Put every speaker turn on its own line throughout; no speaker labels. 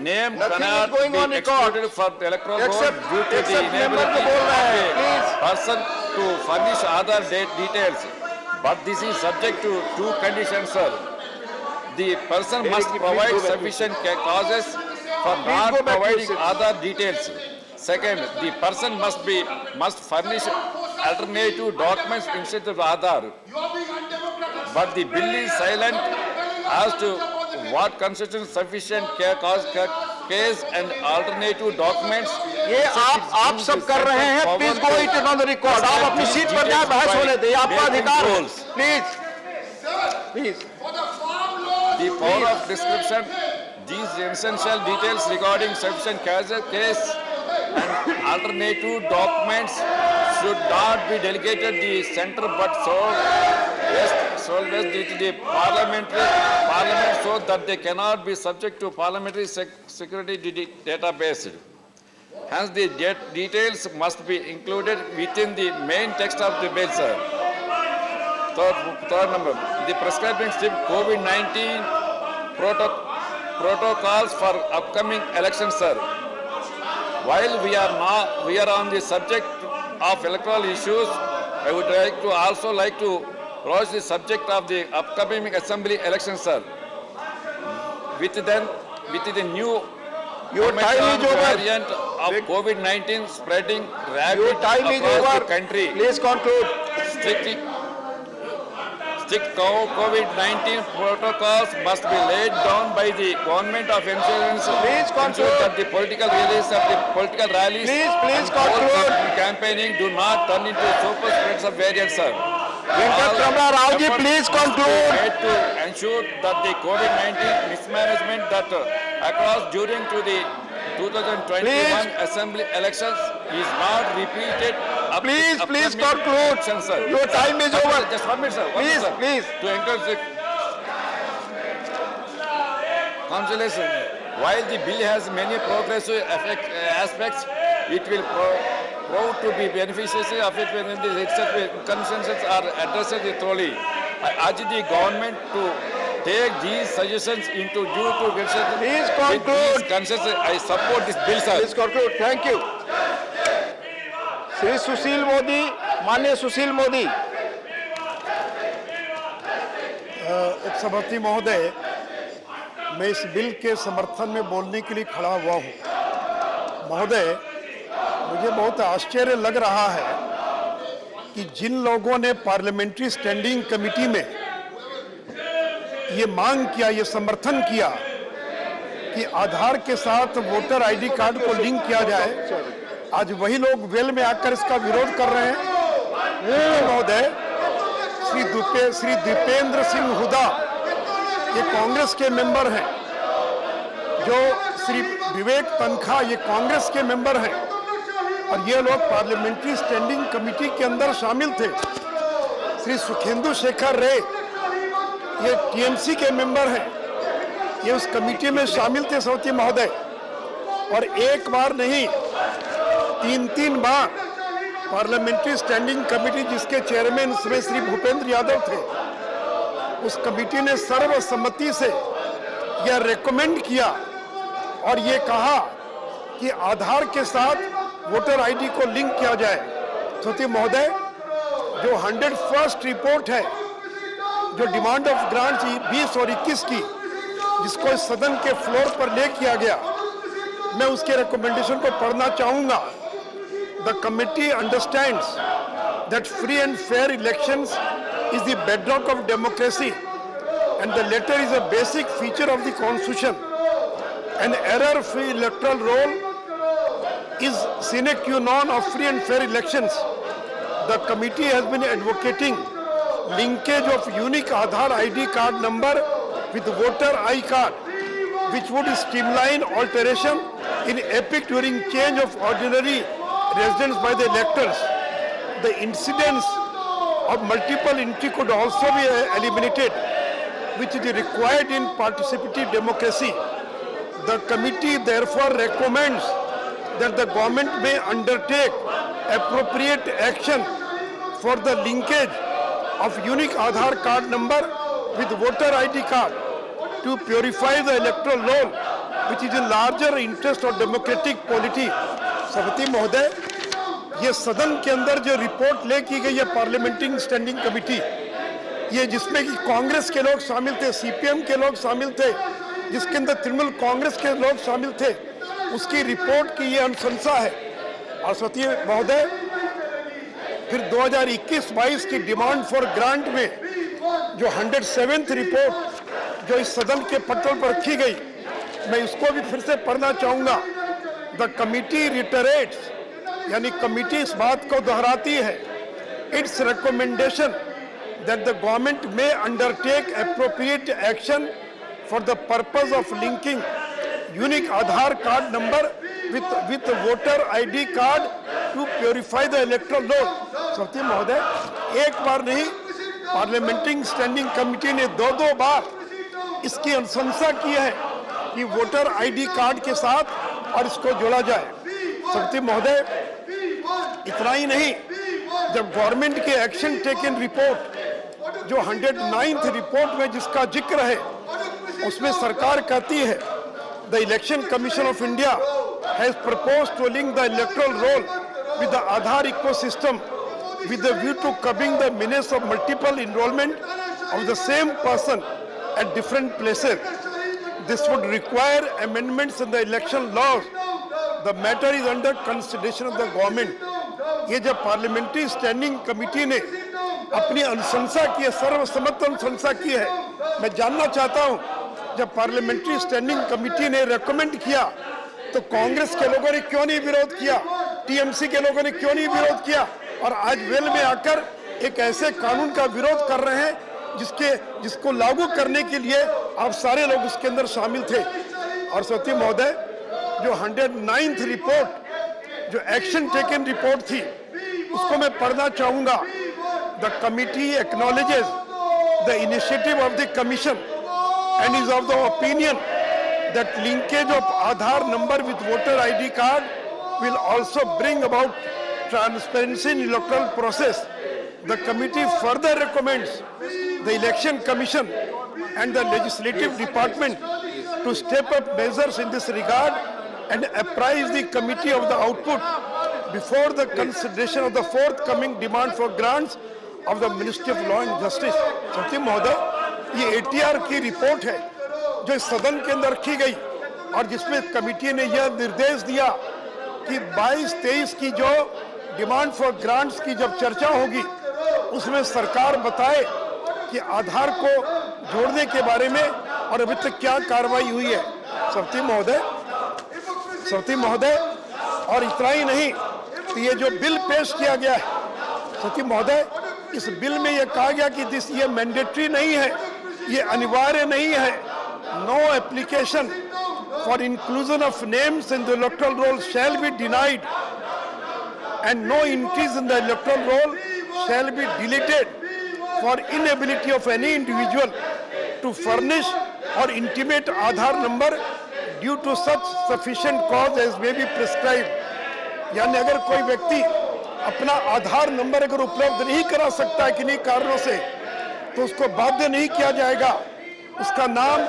name
Nothing
cannot
is going
be
on record.
excluded for electoral roll
Except-
due to the
except member
inability
को बोल
of
रहे हैं,
a
please.
person to furnish other details. But this is subject to two conditions, sir. The person must
Please
provide
go back to
sufficient causes for
Please
not
go back to
providing
seat.
other details. Second, the person must furnish alternative documents instead of Aadhaar. But the bill is silent as to what constitutes sufficient case and alternative documents.
ये आप सब कर रहे हैं, please go it on the record. आप अपनी seat पर जाए, बहस होने दें, आपका अधिकार है। Please please
The power of description, these essential details regarding sufficient case and alternative documents should not be delegated the center but so to the parliament so that they cannot be subject to parliamentary security database. Hence, the details must be included within the main text of the bill, sir. Third number, the prescribing strict COVID-19 protocols for upcoming elections, sir. While we are on the subject of electoral issues, I would also like to broach the subject of the upcoming assembly elections, sir. With the new
Your time is over.
variant of COVID-19 spreading rapidly
Your time is
across
over.
the country.
Please conclude.
Strict COVID-19 protocols must be laid down by the government of insurance.
Please conclude.
Ensure that the political rallies
Please
and
conclude.
campaigning do not turn into super spreads of variants, sir.
Venkata Ramana Rao ji,
Efforts
please
must be
conclude.
made to ensure that the COVID-19 mismanagement that occurs during to the 2021
Please.
assembly elections is not repeated.
Please
upcoming
conclude.
elections, sir.
Your time is over.
Just 1 minute, sir. 1 minute,
Please,
sir.
please.
To encourage the consolation, while the bill has many progressive aspects, it will prove to be beneficiary of it when the inconsistencies are addressed thoroughly. I urge the government to take these suggestions into due consideration.
Please
With
conclude.
these concerns, I support this bill, sir.
Please conclude. Thank you. Shri Sushil Modi, माननीय सुशील मोदी।
उपसभापति महोदय, मैं इस bill के समर्थन में बोलने के लिए खड़ा हुआ हूँ। महोदय, मुझे बहुत आश्चर्य लग रहा है कि जिन लोगों ने पार्लियामेंट्री स्टैंडिंग कमेटी में ये मांग किया, ये समर्थन किया कि आधार के साथ वोटर आईडी कार्ड को लिंक किया जाए, आज वही लोग वेल में आकर इसका विरोध कर रहे हैं। महोदय, श्री दीपेंद्र सिंह हुड्डा ये कांग्रेस के मेंबर हैं, जो श्री विवेक तनखा ये कांग्रेस के मेंबर हैं, और ये लोग पार्लियामेंट्री स्टैंडिंग कमेटी के अंदर शामिल थे। श्री सुखेंदु शेखर रे ये टीएमसी के मेंबर हैं, ये उस कमेटी में शामिल थे सौती महोदय, और एक बार नहीं 3 बार पार्लियामेंट्री स्टैंडिंग कमेटी जिसके चेयरमैन श्री भूपेंद्र यादव थे, उस कमेटी ने सर्वसम्मति से यह रेकमेंड किया और ये कहा कि आधार के साथ वोटर आईडी को लिंक किया जाए। सौती महोदय, जो 101st रिपोर्ट है, जो डिमांड ऑफ ग्रांट्स 20 और 21 की, जिसको इस सदन के फ्लोर पर ले किया गया, मैं उसके रिकमेंडेशन को पढ़ना चाहूंगा। The committee understands that free and fair elections is the bedrock of democracy, and the latter is a basic feature of the constitution. An error-free electoral roll is sine qua non of free and fair elections. The committee has been advocating linkage of unique Aadhaar ID card number with voter I card, which would streamline alteration in epic during change of ordinary residence by the electors. The incidence of multiple entry could also be eliminated, which is required in participative democracy. The committee therefore recommends that the government may undertake appropriate action for the linkage of unique Aadhaar card number with voter ID card to purify the electoral roll which is in larger interest of democratic polity. सभापति महोदय, ये सदन के अंदर जो report ले की गई है पार्लियामेंट्री स्टैंडिंग कमेटी, ये जिसमें कि कांग्रेस के लोग शामिल थे, सीपीएम के लोग शामिल थे, जिसके अंदर तृणमूल कांग्रेस के लोग शामिल थे, उसकी रिपोर्ट की ये अनुशंसा है। और सभापति महोदय, फिर 2021-22 की डिमांड फॉर ग्रांट में जो 107th रिपोर्ट जो इस सदन के पटल पर रखी गई, मैं इसको भी फिर से पढ़ना चाहूंगा। द कमिटी रिटरेट्स, यानी कमिटी इस बात को दोहराती है, it's recommendation that the government may undertake appropriate action for the purpose of linking unique Aadhaar card number with voter ID card to purify the electoral roll। सभापति महोदय, एक बार नहीं, पार्लियामेंट्री स्टैंडिंग कमेटी ने दो बार इसकी अनुशंसा की है कि वोटर ID कार्ड के साथ और इसको जोड़ा जाए। सभापति महोदय, इतना ही नहीं, जब गवर्नमेंट के एक्शन टेकन रिपोर्ट जो 109th रिपोर्ट में जिसका जिक्र है, उसमें सरकार कहती है the election commission of India has proposed to link the electoral roll with the Aadhaar ecosystem with a view to curbing the menace of multiple enrollment of the same person at different places. This would require amendments in the election laws. The matter is under consideration of the government. ये जब parliamentary standing committee ने अपनी अनुशंसा की है, सर्वसम्मत अनुशंसा की है, मैं जानना चाहता हूं, जब पार्लियामेंट्री स्टैंडिंग कमेटी ने रेकमेंड किया तो कांग्रेस के लोगों ने क्यों नहीं विरोध किया, टीएमसी के लोगों ने क्यों नहीं विरोध किया, और आज वेल में आकर एक ऐसे कानून का विरोध कर रहे हैं जिसको लागू करने के लिए आप सारे लोग उसके अंदर शामिल थे। और सभापति महोदय, जो 109th रिपोर्ट जो एक्शन टेकन रिपोर्ट थी, उसको मैं पढ़ना चाहूंगा। The committee acknowledges the initiative of the commission and is of the opinion that linkage of Aadhaar number with voter ID card will also bring about transparency in electoral process. The committee further recommends the election commission and the legislative department to step up measures in this regard and apprise the committee of the output before the consideration of the forthcoming demand for grants of the Ministry of Law and Justice। सचिव महोदय, ये ATR की report है जो इस सदन के अंदर रखी गई और जिसमें कमेटी ने यह निर्देश दिया कि 22-23 की जो डिमांड फॉर ग्रांट्स की जब चर्चा होगी, उसमें सरकार बताए कि आधार को जोड़ने के बारे में और अभी तक क्या कार्रवाई हुई है। सभापति महोदय, और इतना ही नहीं, तो ये जो बिल पेश किया गया है, सभापति महोदय, इस बिल में यह कहा गया कि ये मैंडेटरी नहीं है, ये अनिवार्य नहीं है। No application for inclusion of names in the electoral roll shall be denied and no entries in the electoral roll shall be deleted for inability of any individual to furnish or intimate Aadhaar number due to such sufficient cause as may be prescribed। यानी अगर कोई व्यक्ति अपना आधार number अगर उपलब्ध नहीं करा सकता है किन्हीं कारणों से, तो उसको बाध्य नहीं किया जाएगा, उसका नाम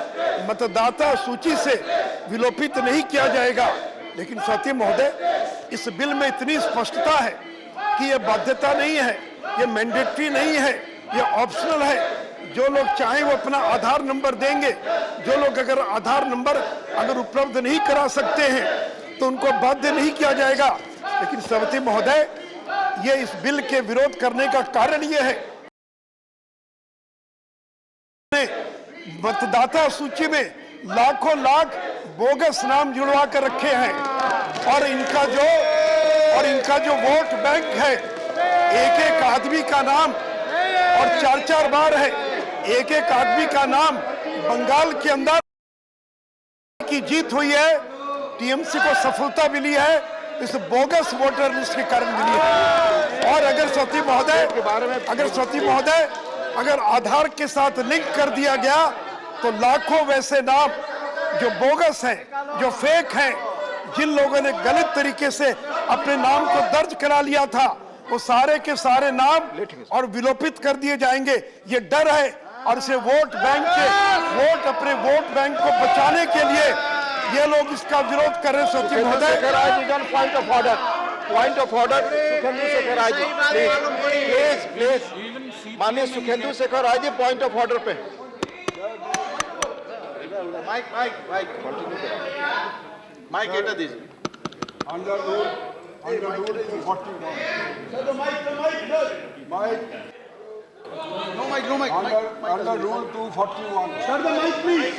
मतदाता सूची से विलोपित नहीं किया जाएगा। लेकिन सभापति महोदय, इस बिल में इतनी स्पष्टता है कि यह बाध्यता नहीं है, यह मैंडेटरी नहीं है, यह ऑप्शनल है। जो लोग चाहें वो अपना आधार नंबर देंगे, जो लोग अगर आधार नंबर अगर उपलब्ध नहीं करा सकते हैं तो उनको बाध्य नहीं किया जाएगा। लेकिन सभापति महोदय, ये इस बिल के विरोध करने का कारण ये है, मतदाता सूची में लाखों लाख बोगस नाम जुड़वा कर रखे हैं और इनका जो वोट बैंक है, एक एक आदमी का नाम और 4-4 बार है, एक एक आदमी का नाम बंगाल के अंदर की जीत हुई है, टीएमसी को सफलता मिली है, इस बोगस वोटर लिस्ट के कारण मिली है। और अगर सभापति महोदय अगर आधार के साथ लिंक कर दिया गया तो लाखों वैसे नाम जो बोगस हैं, जो फेक हैं, जिन लोगों ने गलत तरीके से अपने नाम को दर्ज करा लिया था, वो सारे के सारे नाम और विलोपित कर दिए जाएंगे। ये डर है और इसे अपने वोट बैंक को बचाने के लिए ये लोग इसका विरोध कर रहे हैं सचिव
सुखेंदु
महोदय।
Sekhar Ray ji, point of order, point of order. Sukhendu Sekhar Ray ji, please please please, माननीय Sukhendu Sekhar Ray ji, point of order पे। माइक माइक माइक माइक এটা this.
Under rule 41. Sir, the mic. Under rule 241. Sir, the mic, please.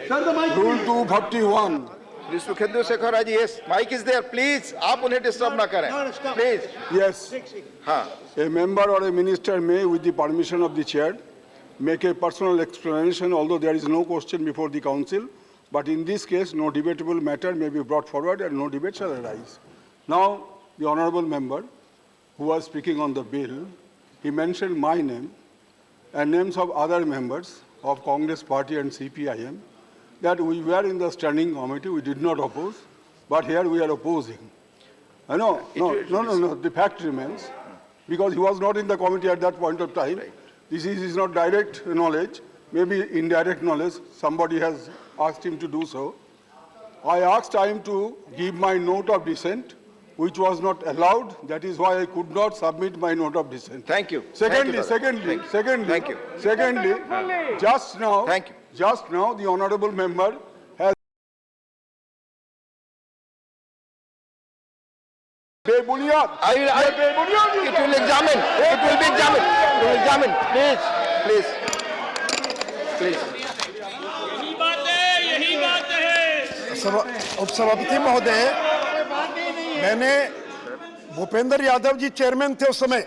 Sir, the mic. Rule 241.
Please, Sukhendu Sekhar Ray ji, yes, mic is there, please, आप उन्हें disturb ना करें, please.
Yes.
हाँ,
A member or a minister may, with the permission of the chair, make a personal explanation, although there is no question before the council. But in this case, no debatable matter may be brought forward and no debate shall arise. Now, the honorable member who was speaking on the bill, he mentioned my name and names of other members of Congress Party and CPIM, that we were in the standing committee, we did not oppose, but here we are opposing. No, the fact remains, because he was not in the committee at that point of time. This is not direct knowledge, maybe indirect knowledge, somebody has asked him to do so. I asked him to give my note of dissent, which was not allowed. That is why I could not submit my note of dissent.
thank you।
Secondly,
Thank you.
just now,
Thank you.
Just now, the honorable member has बेबुनियाद,
It will examine, please, please, please।
उपसभापति महोदय, मैंने Bhupendra Yadav ji chairman थे उस समय,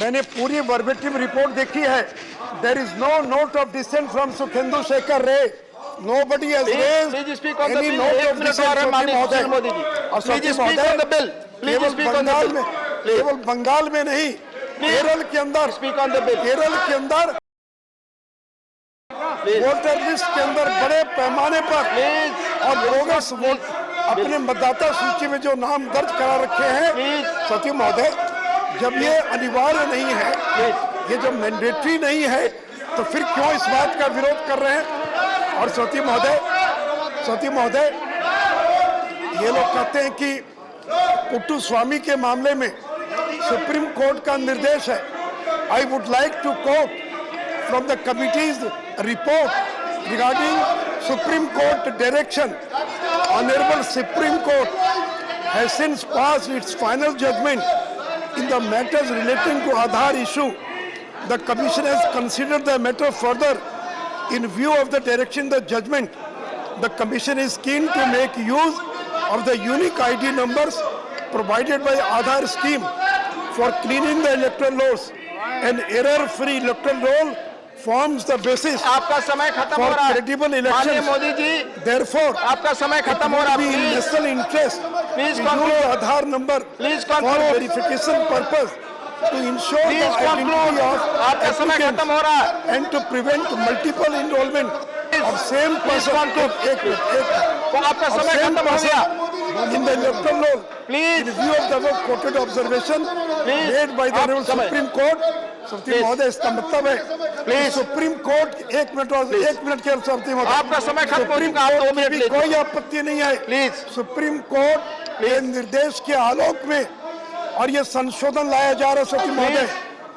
मैंने पूरी verbatim report देखी है। There is no note of dissent from Sukhendu Sekhar Ray, nobody has raised
Please speak on the
any
bill।
note
एक
of
मिनट
dissent
और है,
सचिव
माननीय
महोदय।
सुशील मोदी जी।
और
Please
सचिव
speak
महोदय,
on the bill। Please
केवल
speak on the
Bengal
bill।
में,
Please
केवल बंगाल में नहीं, केरल के अंदर,
speak on the bill।
Kerala के अंदर वोटर लिस्ट के अंदर बड़े पैमाने पर और बोगस वोट अपने मतदाता सूची में जो नाम दर्ज करा रखे हैं। सचिव महोदय, जब ये अनिवार्य नहीं है, ये जब मैंडेटरी नहीं है, तो फिर क्यों इस बात का विरोध कर रहे हैं? और सचिव महोदय, ये लोग कहते हैं कि पुट्टू स्वामी के मामले में सुप्रीम कोर्ट का निर्देश है। I would like to quote from the committee's report regarding Supreme Court direction. Honorable Supreme Court has since passed its final judgment in the matters relating to Aadhaar issue. The Commission has considered the matter further in view of the direction the judgment. The Commission is keen to make use of the unique ID numbers provided by Aadhaar scheme for cleaning the electoral rolls. An error-free electoral roll forms the basis
आपका समय खत्म
for
हो रहा है,
credible
माननीय
elections.
Modi ji,
Therefore,
आपका समय खत्म हो रहा
it will be in
है,
national interest
Please
to
conclude.
use Aadhaar number
Please
for
conclude.
verification purpose to ensure the
please
identity
conclude,
of
आपका समय
applicants
खत्म हो रहा है।
and to prevent multiple enrollment of same person.
तो आपका
of
समय
same
खत्म हो गया।
person in the electoral roll.
Please.
In view of the above quoted observation
Please.
made by the
आप
Honorable
समय।
Supreme Court, सचिव महोदय, इसका मतलब है
Please.
सुप्रीम कोर्ट एक मिनट के सचिव महोदय,
आपका समय खत्म हो
सुप्रीम
चुका, आप 2
कोर्ट
मिनट
की भी
लीजिए।
कोई आपत्ति नहीं है।
Please.
सुप्रीम कोर्ट के निर्देश के आलोक में और ये संशोधन लाया जा रहा है सचिव महोदय,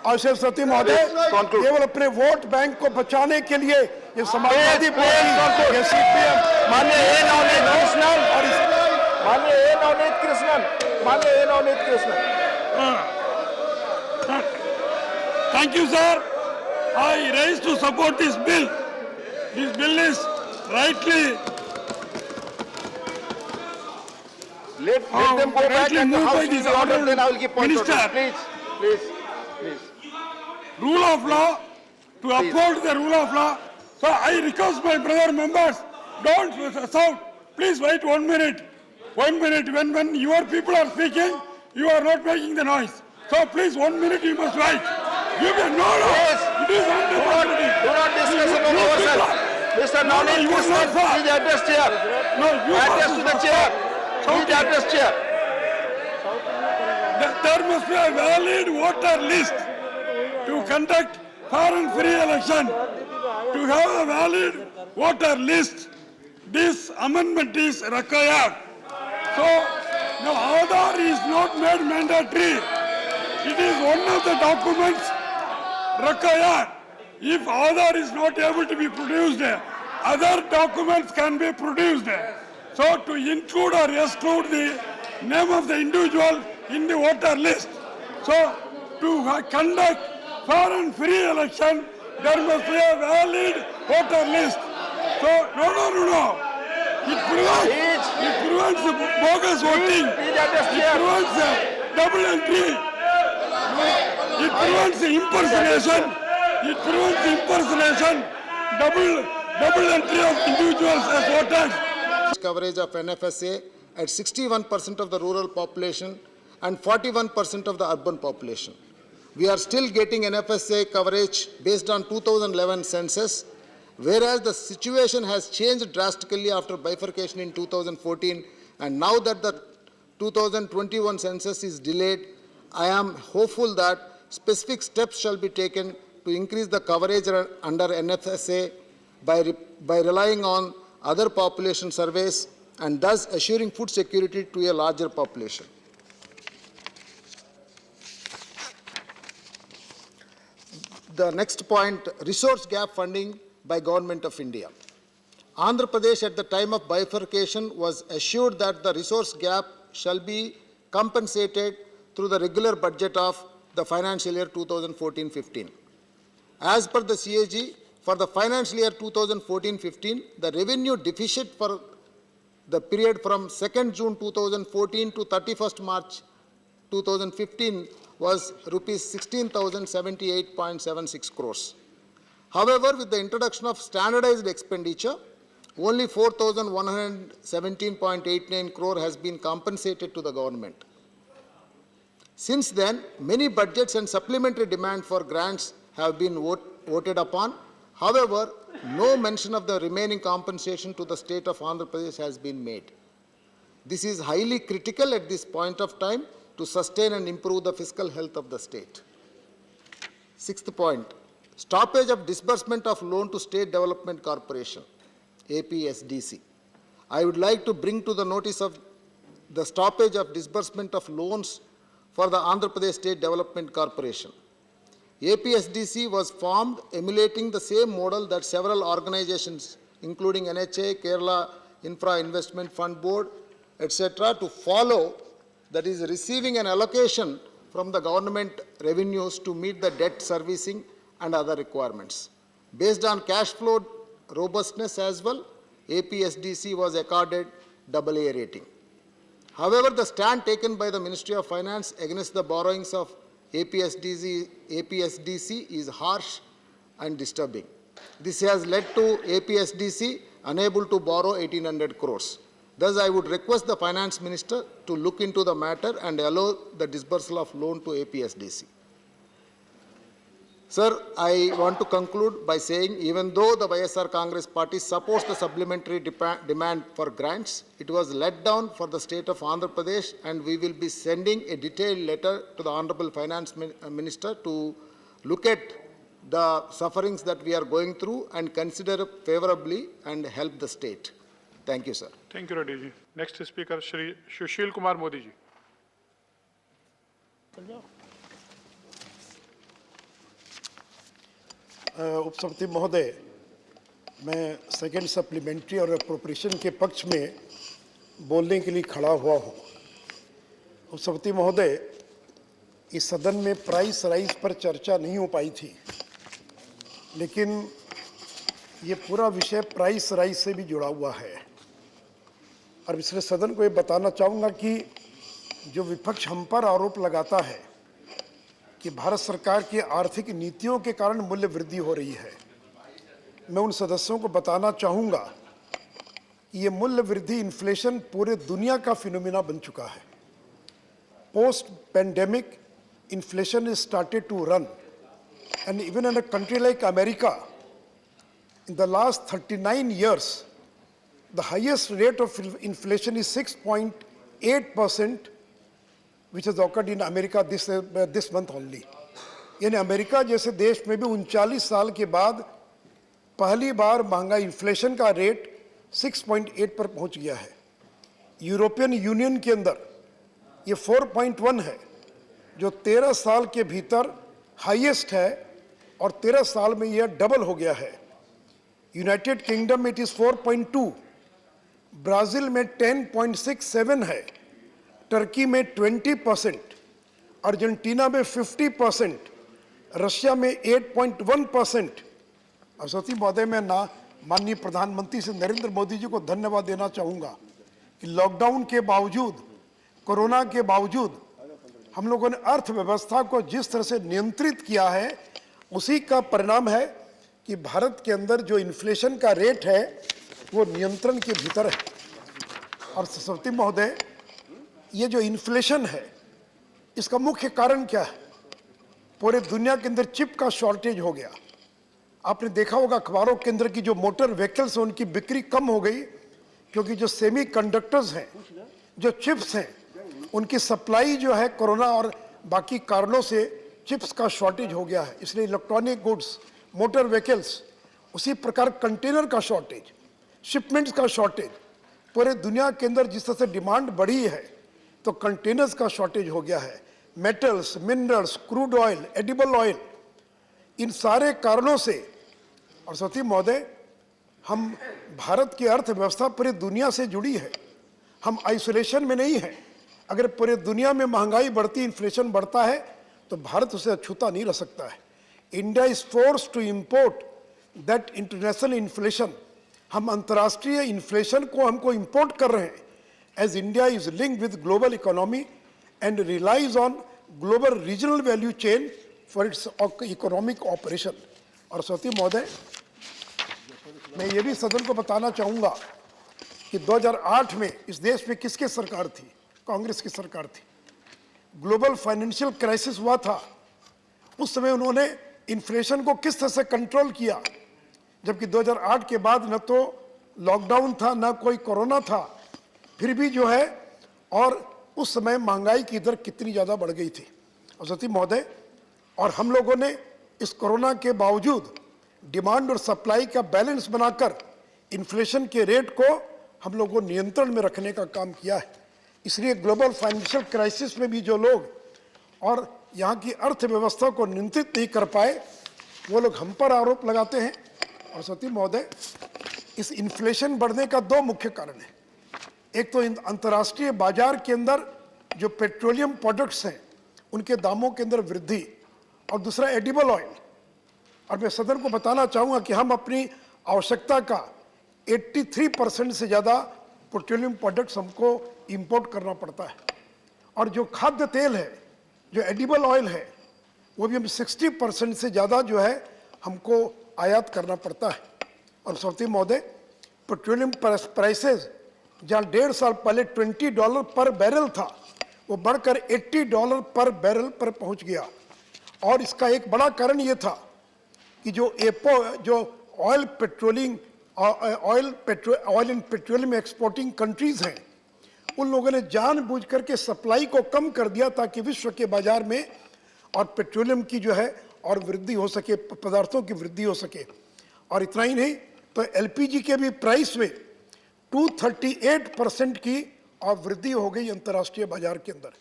और सचिव महोदय
Please, conclude.
केवल अपने वोट बैंक को बचाने के लिए ये समाजवादी
Please, conclude.
पार्टी, ये सीपीएम,
माननीय ए नवनीत कृष्णन,
और
माननीय ए Navneet Krishnan.
Thank you, sir. I rise to support this bill. This bill is rightly
Let them go back
rightly
and the
moved by
house will
this
be ordered, then I will
honorable
give point of order.
minister.
Please.
Rule of law, to uphold the rule of law. So I request my brother members, don't shout. Please wait 1 minute. 1 minute. When your people are speaking, you are not making the noise. So please 1 minute you must wait. You can no.
Yes.
It is on the property.
Do not discuss among yourselves. Mr. Navneet
you are
Krishnan,
not far.
please address chair.
No, you
Address to the chair. Please address chair.
There must be a valid voter list to conduct fair and free election. To have a valid voter list, this amendment is required. So, now Aadhaar is not made mandatory. It is one of the documents required. If Aadhaar is not able to be produced, other documents can be produced. So, to include or exclude the name of the individual in the voter list. So, to conduct fair and free election, there must be a valid voter list. So, no. It prevents bogus voting. It prevents double entry. It prevents impersonation. It prevents impersonation, double entry of individuals as voters.
Coverage of NFSA at 61% of the rural population and 41% of the urban population. We are still getting NFSA coverage based on 2011 census, whereas the situation has changed drastically after bifurcation in 2014, and now that the 2021 census is delayed, I am hopeful that specific steps shall be taken to increase the coverage under NFSA by relying on other population surveys and thus assuring food security to a larger population. The next point, resource gap funding by Government of India. Andhra Pradesh at the time of bifurcation was assured that the resource gap shall be compensated through the regular budget of the financial year 2014-15. As per the CAG, for the financial year 2014-15, the revenue deficit for the period from 2nd June 2014 to 31st March 2015 was rupees 16,078.76 crores. However, with the introduction of standardized expenditure, only 4,117.89 crore has been compensated to the government. Since then, many budgets and supplementary demand for grants have been voted upon. However, no mention of the remaining compensation to the state of Andhra Pradesh has been made. This is highly critical at this point of time to sustain and improve the fiscal health of the state. Sixth point, stoppage of disbursement of loan to State Development Corporation, APSDC. I would like to bring to the notice of the stoppage of disbursement of loans for the Andhra Pradesh State Development Corporation. APSDC was formed emulating the same model that several organizations, including NHA, Kerala Infra Investment Fund Board, etc., to follow, that is receiving an allocation from the government revenues to meet the debt servicing and other requirements. Based on cash flow robustness as well, APSDC was accorded AA rating. However, the stand taken by the Ministry of Finance against the borrowings of APSDC is harsh and disturbing. This has led to APSDC unable to borrow 1,800 crores. Thus, I would request the Finance Minister to look into the matter and allow the disbursal of loan to APSDC. Sir, I want to conclude by saying, even though the YSR Congress Party supports the supplementary demand for grants, it was let down for the state of Andhra Pradesh, and we will be sending a detailed letter to the Honorable Finance Minister to look at the sufferings that we are going through and consider favorably and help the state. Thank you, sir.
Thank you, Reddy ji. Next speaker, Shri Sushil Kumar Modi ji.
उपसभापति महोदय, मैं second supplementary और appropriation के पक्ष में बोलने के लिए खड़ा हुआ हूँ। उपसभापति महोदय, इस सदन में प्राइस राइज पर चर्चा नहीं हो पाई थी, लेकिन ये पूरा विषय प्राइस राइज से भी जुड़ा हुआ है और इसलिए सदन को ये बताना चाहूँगा कि जो विपक्ष हम पर आरोप लगाता है कि भारत सरकार की आर्थिक नीतियों के कारण मूल्य वृद्धि हो रही है, मैं उन सदस्यों को बताना चाहूँगा कि ये मूल्य वृद्धि इन्फ्लेशन पूरे दुनिया का फिनोमिना बन चुका है। Post pandemic inflation is started to run and even in a country like America in the last 39 years, the highest rate of inflation is 6.8%, which has occurred in America this month only. यानी America जैसे देश में भी 39 साल के बाद पहली बार महंगा इन्फ्लेशन का रेट 6.8 पर पहुंच गया है। यूरोपियन यूनियन के अंदर ये 4.1 है, जो 13 साल के भीतर हाईएस्ट है, और 13 साल में यह डबल हो गया है। यूनाइटेड किंगडम में इट इज 4.2, ब्राजील में 10.67 है, टर्की में 20%, अर्जेंटीना में 50%, रशिया में 8.1%। और सती महोदय, मैं माननीय प्रधानमंत्री से नरेंद्र मोदी जी को धन्यवाद देना चाहूँगा कि लॉकडाउन के बावजूद, कोरोना के बावजूद हम लोगों ने अर्थव्यवस्था को जिस तरह से नियंत्रित किया है, उसी का परिणाम है कि भारत के अंदर जो इन्फ्लेशन का रेट है वो नियंत्रण के भीतर है। और सरस्वती महोदय, ये जो इन्फ्लेशन है इसका मुख्य कारण क्या है? पूरे दुनिया के अंदर चिप का शॉर्टेज हो गया। आपने देखा होगा अखबारों के अंदर की जो मोटर व्हीकल्स हैं उनकी बिक्री कम हो गई, क्योंकि जो सेमी कंडक्टर्स हैं, जो चिप्स हैं, उनकी सप्लाई जो है कोरोना और बाकी कारणों से चिप्स का शॉर्टेज हो गया है। इसलिए इलेक्ट्रॉनिक गुड्स, मोटर व्हीकल्स, उसी प्रकार कंटेनर का शॉर्टेज, शिपमेंट्स का शॉर्टेज, पूरे दुनिया के अंदर जिस तरह से डिमांड बढ़ी है तो कंटेनर्स का शॉर्टेज हो गया है। Metals, minerals, crude oil, edible oil, इन सारे कारणों से। और सती महोदय, हम भारत की अर्थव्यवस्था पूरी दुनिया से जुड़ी है, हम आइसोलेशन में नहीं हैं। अगर पूरे दुनिया में महंगाई बढ़ती, इन्फ्लेशन बढ़ता है तो भारत उसे अछूता नहीं रह सकता है। India is force to import that international inflation. हम अंतर्राष्ट्रीय इन्फ्लेशन को हमको इम्पोर्ट कर रहे हैं, as India is linked with global economy and relies on global regional value chain for its economic operation. और सती महोदय, मैं ये भी सदन को बताना चाहूँगा कि 2008 में इस देश में किसकी सरकार थी? कांग्रेस की सरकार थी। ग्लोबल फाइनेंशियल क्राइसिस हुआ था, उस समय उन्होंने इन्फ्लेशन को किस तरह से कंट्रोल किया, जबकि 2008 के बाद न तो लॉकडाउन था, न कोई कोरोना था, फिर भी जो है, और उस समय महंगाई की दर कितनी ज़्यादा बढ़ गई थी। और सती महोदय, और हम लोगों ने इस कोरोना के बावजूद डिमांड और सप्लाई का बैलेंस बनाकर इन्फ्लेशन के रेट को हम लोगों नियंत्रण में रखने का काम किया है। इसलिए ग्लोबल फाइनेंशियल क्राइसिस में भी जो लोग और यहाँ की अर्थव्यवस्था को नियंत्रित नहीं कर पाए, वो लोग हम पर आरोप लगाते हैं। और सती महोदय, इस इन्फ्लेशन बढ़ने का दो मुख्य कारण है। एक तो अंतर्राष्ट्रीय बाजार के अंदर जो पेट्रोलियम प्रोडक्ट्स हैं उनके दामों के अंदर वृद्धि, और दूसरा एडिबल ऑयल। और मैं सदन को बताना चाहूँगा कि हम अपनी आवश्यकता का 83% से ज़्यादा पेट्रोलियम प्रोडक्ट्स हमको इंपोर्ट करना पड़ता है। और जो खाद्य तेल है, जो एडिबल ऑयल है, वो भी हम 60% से ज़्यादा जो है हमको आयात करना पड़ता है। और सती महोदय, पेट्रोलियम प्राइसेस जहाँ 1.5 साल पहले $20 पर बैरल था, वो बढ़कर $80 पर बैरल पर पहुँच गया। और इसका एक बड़ा कारण ये था कि जो oil and petroleum exporting countries हैं, उन लोगों ने जानबूझ करके सप्लाई को कम कर दिया ताकि विश्व के बाजार में और पेट्रोलियम की जो है और वृद्धि हो सके, पदार्थों की वृद्धि हो सके। और इतना ही नहीं, तो एलपीजी के भी प्राइस में 238% की और वृद्धि हो गई अंतर्राष्ट्रीय बाजार के अंदर।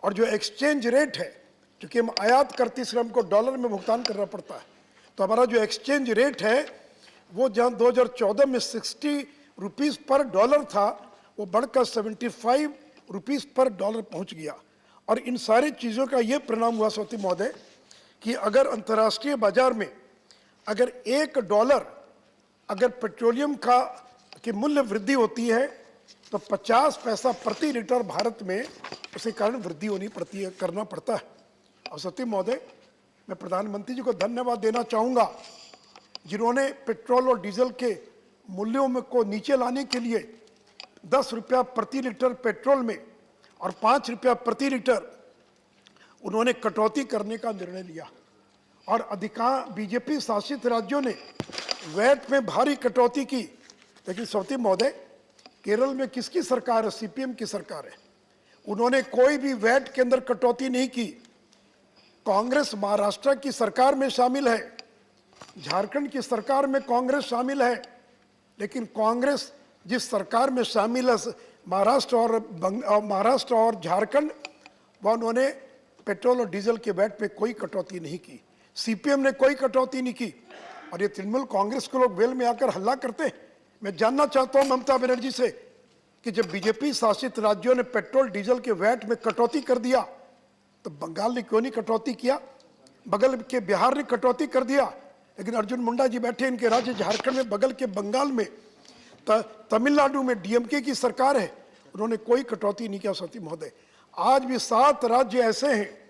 और जो एक्सचेंज रेट है, क्योंकि हम आयात करते इसलिए हमको डॉलर में भुगतान करना पड़ता है, तो हमारा जो एक्सचेंज रेट है वो जहाँ 2014 में 60 रुपीज़ पर डॉलर था, वो बढ़कर 75 रुपीज़ पर डॉलर पहुँच गया। और इन सारी चीज़ों का ये परिणाम हुआ सती महोदय कि अगर अंतर्राष्ट्रीय बाजार में अगर $1 अगर पेट्रोलियम की मूल्य वृद्धि होती है तो 50 पैसा प्रति लीटर भारत में उसके कारण वृद्धि होनी पड़ती है, करना पड़ता है। और सती महोदय, मैं प्रधानमंत्री जी को धन्यवाद देना चाहूँगा जिन्होंने पेट्रोल और डीजल के मूल्यों में को नीचे लाने के लिए 10 रुपया प्रति लीटर पेट्रोल में और 5 रुपया प्रति लीटर उन्होंने कटौती करने का निर्णय लिया। और अधिकांश बीजेपी शासित राज्यों ने वैट में भारी कटौती की, लेकिन सती महोदय, केरल में किसकी सरकार है? सीपीएम की सरकार है। उन्होंने कोई भी वैट के अंदर कटौती नहीं की। कांग्रेस महाराष्ट्र की सरकार में शामिल है, झारखंड की सरकार में कांग्रेस शामिल है, लेकिन कांग्रेस जिस सरकार में शामिल है महाराष्ट्र और झारखंड, वह उन्होंने पेट्रोल और डीजल के वैट पे कोई कटौती नहीं की। सीपीएम ने कोई कटौती नहीं की, और ये तृणमूल कांग्रेस के लोग वेल में आकर हल्ला करते हैं। मैं जानना चाहता हूं ममता बनर्जी से कि जब बीजेपी शासित राज्यों ने पेट्रोल डीजल के वैट में कटौती कर दिया, तो बंगाल ने क्यों नहीं कटौती किया? बगल के बिहार ने कटौती कर दिया, लेकिन अर्जुन मुंडा जी बैठे इनके राज्य झारखंड में, बगल के बंगाल में, तमिलनाडु में डीएमके की सरकार है, उन्होंने कोई कटौती नहीं किया। सती महोदय, आज भी 7 राज्य ऐसे हैं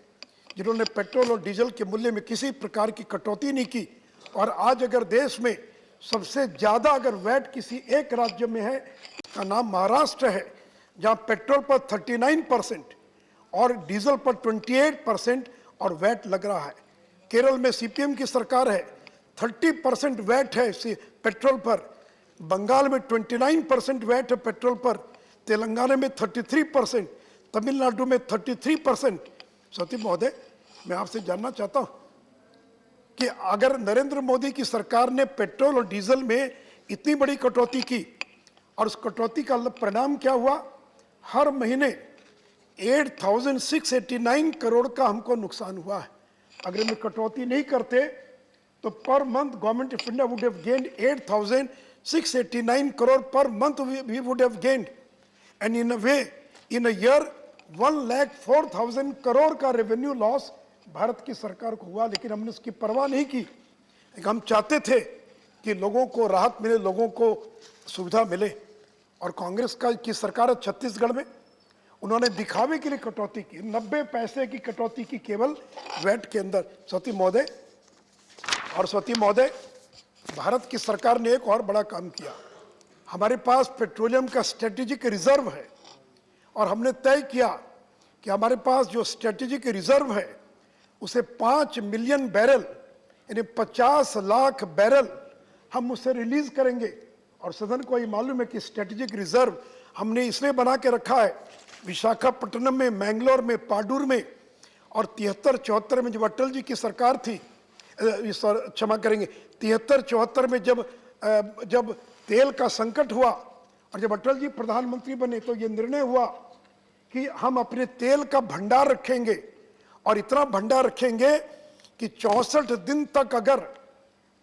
जिन्होंने पेट्रोल और डीजल के मूल्य में किसी प्रकार की कटौती नहीं की। और आज अगर देश में सबसे ज्यादा अगर वैट किसी एक राज्य में है, उसका नाम महाराष्ट्र है, जहां पेट्रोल पर 39% और डीजल पर 28% और वैट लग रहा है। केरल में सीपीएम की सरकार है, 30% वैट है पेट्रोल पर। बंगाल में 29% वैट है पेट्रोल पर। तेलंगाना में 33%, तमिलनाडु में 33%। सती महोदय, मैं आपसे जानना चाहता हूं कि अगर नरेंद्र मोदी की सरकार ने पेट्रोल और डीजल में इतनी बड़ी कटौती की, और उस कटौती का परिणाम क्या हुआ? हर महीने 8,689 करोड़ का हमको नुकसान हुआ है। अगर हम कटौती नहीं करते तो per month government of India would have gained 8,689 crore per month we would have gained, and in a way in a year 1,04,000 crore का रेवेन्यू लॉस भारत की सरकार को हुआ। लेकिन हमने उसकी परवाह नहीं की। हम चाहते थे कि लोगों को राहत मिले, लोगों को सुविधा मिले। और कांग्रेस की सरकार है छत्तीसगढ़ में, उन्होंने दिखावे के लिए कटौती की, 90 पैसे की कटौती की केवल वैट के अंदर। सती महोदय, भारत की सरकार ने एक और बड़ा काम किया। हमारे पास पेट्रोलियम का स्ट्रेटेजिक रिजर्व है, और हमने तय किया कि हमारे पास जो स्ट्रेटेजिक रिजर्व है उसे 5 मिलियन बैरल यानी 50 लाख बैरल हम उसे रिलीज करेंगे। और सदन को ये मालूम है कि स्ट्रेटेजिक रिजर्व हमने इसलिए बना के रखा है, विशाखापट्टनम में, मैंगलोर में, पाडूर में, और 73-74 में जब अटल जी की सरकार थी, क्षमा करेंगे, 73-74 में जब तेल का संकट हुआ और जब अटल जी प्रधानमंत्री बने, तो ये निर्णय हुआ कि हम अपने तेल का भंडार रखेंगे, और इतना भंडार रखेंगे कि 64 दिन तक अगर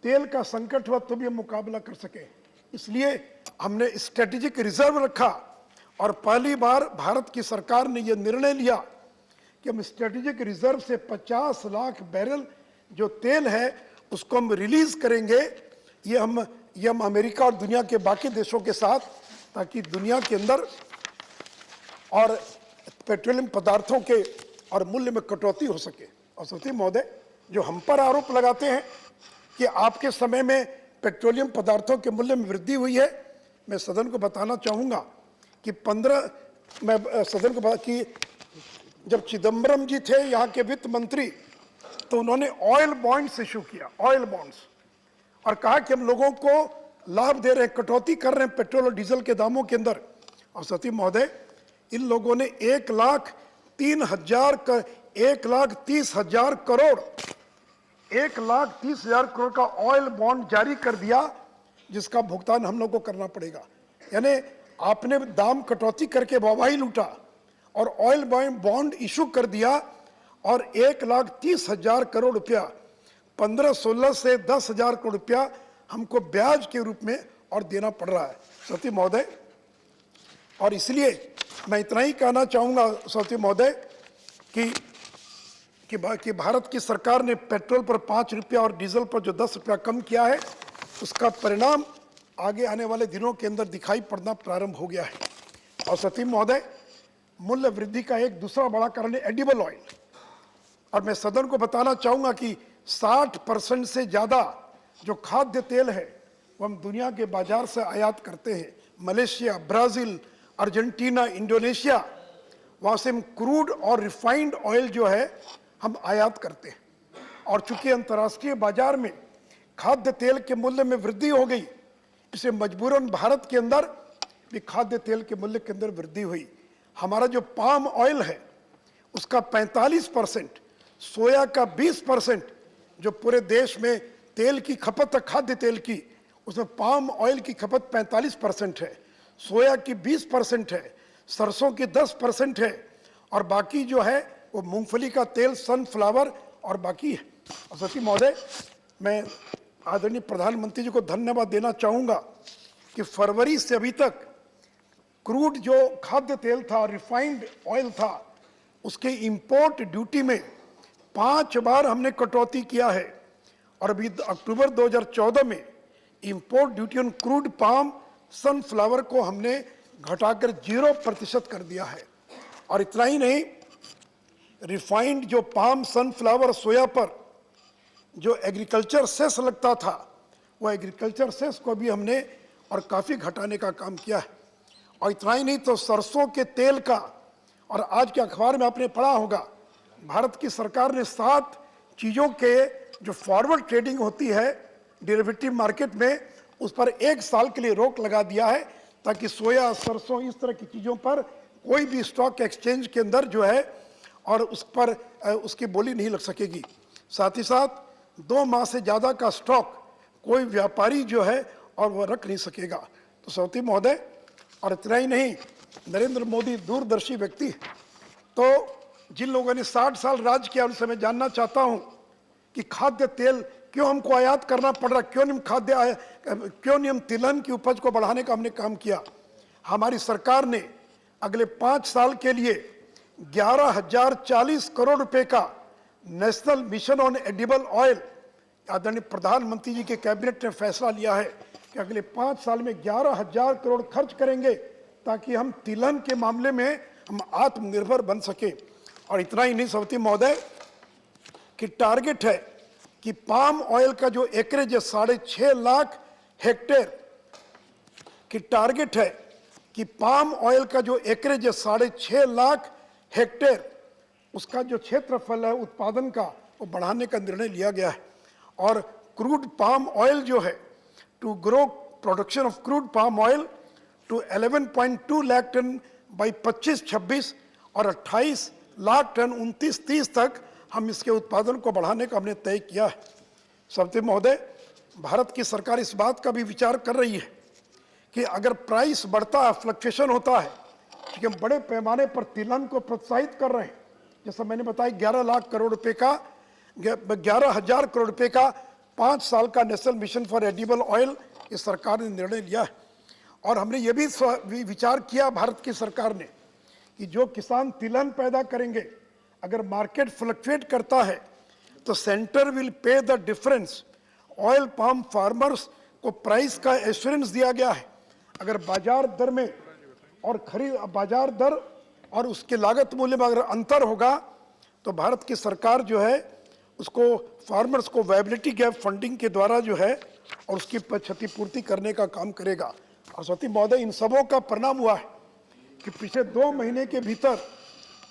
तेल का संकट हुआ तो भी हम मुकाबला कर सके। इसलिए हमने स्ट्रेटेजिक रिजर्व रखा, और पहली बार भारत की सरकार ने यह निर्णय लिया कि हम स्ट्रेटेजिक रिजर्व से 50 लाख बैरल जो तेल है उसको हम रिलीज करेंगे। ये हम अमेरिका और दुनिया के बाकी देशों के साथ, ताकि दुनिया के अंदर और पेट्रोलियम पदार्थों के और मूल्य में कटौती हो सके। और सती महोदय, जो हम पर आरोप लगाते हैं कि आपके समय में पेट्रोलियम पदार्थों के मूल्य में वृद्धि हुई है, मैं सदन को बताना चाहूँगा कि कि जब चिदम्बरम जी थे यहाँ के वित्त मंत्री, तो उन्होंने ऑयल बॉन्ड्स इशू किया, ऑयल बॉन्ड्स, और कहा कि हम लोगों को लाभ दे रहे हैं, कटौती कर रहे हैं पेट्रोल और डीजल के दामों के अंदर। और सती महोदय, इन लोगों ने 1,30,000 करोड़ का ऑयल बॉन्ड जारी कर दिया, जिसका भुगतान हम लोग को करना पड़ेगा। यानी आपने दाम कटौती करके वाहवाही लूटा और ऑयल बॉन्ड इशू कर दिया, और 1,30,000 करोड़ रुपया 15-16 से 10,000 करोड़ रुपया हमको ब्याज के रूप में और देना पड़ रहा है। सती महोदय, और इसलिए मैं इतना ही कहना चाहूँगा सती महोदय कि भारत की सरकार ने पेट्रोल पर 5 रुपया और डीजल पर जो 10 रुपया कम किया है, उसका परिणाम आगे आने वाले दिनों के अंदर दिखाई पड़ना प्रारंभ हो गया है। और सती महोदय, मूल्य वृद्धि का एक दूसरा बड़ा कारण है एडिबल ऑयल। और मैं सदन को बताना चाहूँगा कि 60% से ज़्यादा जो खाद्य तेल है वो हम दुनिया के बाजार से आयात करते हैं। मलेशिया, ब्राज़ील, अर्जेंटीना, इंडोनेशिया, वहाँ से हम क्रूड और रिफाइंड ऑयल जो है हम आयात करते हैं। और चूंकि अंतर्राष्ट्रीय बाजार में खाद्य तेल के मूल्य में वृद्धि हो गई, इससे मजबूरन भारत के अंदर भी खाद्य तेल के मूल्य के अंदर वृद्धि हुई। हमारा जो पाम ऑयल है उसका 45%, सोया का 20%, जो पूरे देश में तेल की खपत है खाद्य तेल की, उसमें पाम ऑयल की खपत 45% है। सोया की 20% है, सरसों की 10% है, और बाकी जो है वो मूंगफली का तेल, सनफ्लावर और बाकी है। और सती महोदय, मैं आदरणीय प्रधानमंत्री जी को धन्यवाद देना चाहूँगा कि फरवरी से अभी तक क्रूड जो खाद्य तेल था, रिफाइंड ऑयल था, उसके इंपोर्ट ड्यूटी में 5 बार हमने कटौती किया है। और अभी अक्टूबर 2014 में import duty on crude palm, sunflower को हमने घटाकर 0% कर दिया है। और इतना ही नहीं, रिफाइंड जो पाम, सनफ्लावर, सोया पर जो एग्रीकल्चर सेस लगता था, वो एग्रीकल्चर सेस को भी हमने और काफ़ी घटाने का काम किया है। और इतना ही नहीं तो सरसों के तेल का, और आज के अखबार में आपने पढ़ा होगा, भारत की सरकार ने 7 चीज़ों के जो फॉरवर्ड ट्रेडिंग होती है डेरिवेटिव मार्केट में, उस पर 1 साल के लिए रोक लगा दिया है, ताकि सोया, सरसों, इस तरह की चीज़ों पर कोई भी स्टॉक एक्सचेंज के अंदर जो है और उस पर उसकी बोली नहीं लग सकेगी। साथ ही साथ 2 माह से ज़्यादा का स्टॉक कोई व्यापारी जो है और वह रख नहीं सकेगा। तो सौती महोदय, और इतना ही नहीं, नरेंद्र मोदी दूरदर्शी व्यक्ति है। तो जिन लोगों ने 60 साल राज किया, उनसे मैं जानना चाहता हूं कि खाद्य तेल क्यों हमको आयात करना पड़ रहा, क्यों नहीं हम तिलहन की उपज को बढ़ाने का हमने काम किया। हमारी सरकार ने अगले 5 साल के लिए 11,040 करोड़ रुपए का national mission on edible oil, आदरणीय प्रधानमंत्री जी के कैबिनेट ने फैसला लिया है कि अगले 5 साल में 11,000 करोड़ खर्च करेंगे, ताकि हम तिलहन के मामले में हम आत्मनिर्भर बन सके। और इतना ही नहीं सवती महोदय, कि टारगेट है कि पाम ऑयल का जो एकरेज है 6.5 लाख हेक्टेयर की टारगेट है कि पाम ऑयल का जो एकरेज है 6.5 लाख हेक्टेयर, उसका जो क्षेत्रफल है उत्पादन का, वो बढ़ाने का निर्णय लिया गया है। और क्रूड पाम ऑयल जो है, to grow production of crude palm oil to 11.2 lakh ton by 25-26 और 28 लाख टन 29-30 तक हम इसके उत्पादन को बढ़ाने का हमने तय किया है। सत्य महोदय, भारत की सरकार इस बात का भी विचार कर रही है कि अगर प्राइस बढ़ता है, फ्लक्चुएशन होता है, क्योंकि हम बड़े पैमाने पर तिलहन को प्रोत्साहित कर रहे हैं। जैसा मैंने बताया 11 लाख करोड़ रुपए का, 11,000 करोड़ रुपए का 5 साल का national mission for edible oil इस सरकार ने निर्णय लिया है। और हमने ये भी विचार किया भारत की सरकार ने कि जो किसान तिलहन पैदा करेंगे, अगर मार्केट फ्लक्चुएट करता है तो centre will pay the difference. Oil palm farmers को प्राइस का एश्योरेंस दिया गया है। अगर बाजार दर में और बाजार दर और उसके लागत मूल्य में अगर अंतर होगा, तो भारत की सरकार जो है उसको फार्मर्स को वायबिलिटी गैप फंडिंग के द्वारा जो है और उसकी क्षतिपूर्ति करने का काम करेगा। और सती महोदय, इन सबों का परिणाम हुआ है कि पिछले 2 महीने के भीतर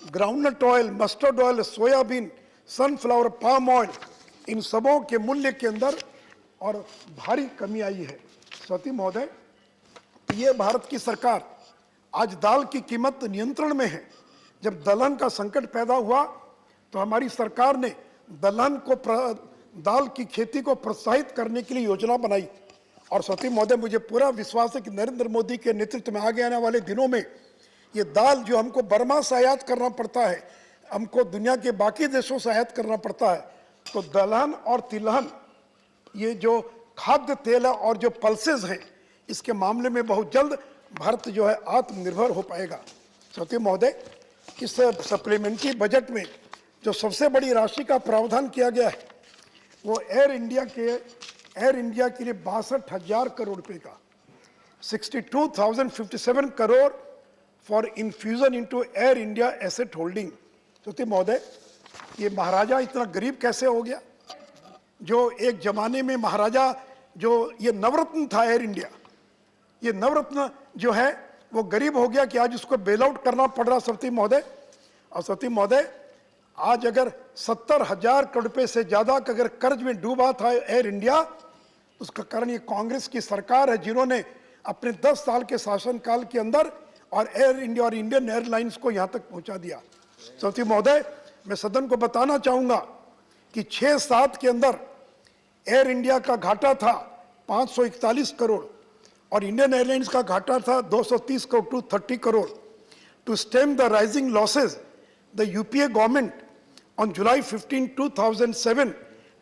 groundnut oil, mustard oil, soybean, sunflower, palm oil, इन सबों के मूल्य के अंदर और भारी कमी आई है। सती महोदय, ये भारत की सरकार आज दाल की कीमत नियंत्रण में है। जब दलहन का संकट पैदा हुआ तो हमारी सरकार ने दलहन को दाल की खेती को प्रोत्साहित करने के लिए योजना बनाई। और सती महोदय, मुझे पूरा विश्वास है कि नरेंद्र मोदी के नेतृत्व में आगे आने वाले दिनों में ये दाल जो हमको बर्मा से आयात करना पड़ता है, हमको दुनिया के बाकी देशों से आयात करना पड़ता है, तो दलहन और तिलहन, ये जो खाद्य तेल है और जो पल्सेस हैं, इसके मामले में बहुत जल्द भारत जो है आत्मनिर्भर हो पाएगा। सती महोदय, इस सप्लीमेंट्री बजट में जो सबसे बड़ी राशि का प्रावधान किया गया है, वो एयर इंडिया के लिए 62,000 करोड़ रुपए का, 62,057 crore for infusion into Air India asset holding. सती महोदय, ये महाराजा इतना गरीब कैसे हो गया? जो एक जमाने में महाराजा, जो ये नवरत्न था एयर इंडिया, ये नवरत्न जो है वो गरीब हो गया कि आज उसको बेल आउट करना पड़ रहा। सती महोदय, और सती महोदय, आज अगर 70,000 करोड़ रुपए से ज्यादा का अगर कर्ज में डूबा था एयर इंडिया, उसका कारण ये कांग्रेस की सरकार है, जिन्होंने अपने 10 साल के शासनकाल के अंदर और एयर इंडिया और इंडियन एयरलाइंस को यहाँ तक पहुँचा दिया। सती महोदय, मैं सदन को बताना चाहूँगा कि 6-7 के अंदर एयर इंडिया का घाटा था 541 करोड़, और इंडियन एयरलाइंस का घाटा था 230 crore to 30 crore. To stem the rising losses, the UPA government on July 15, 2007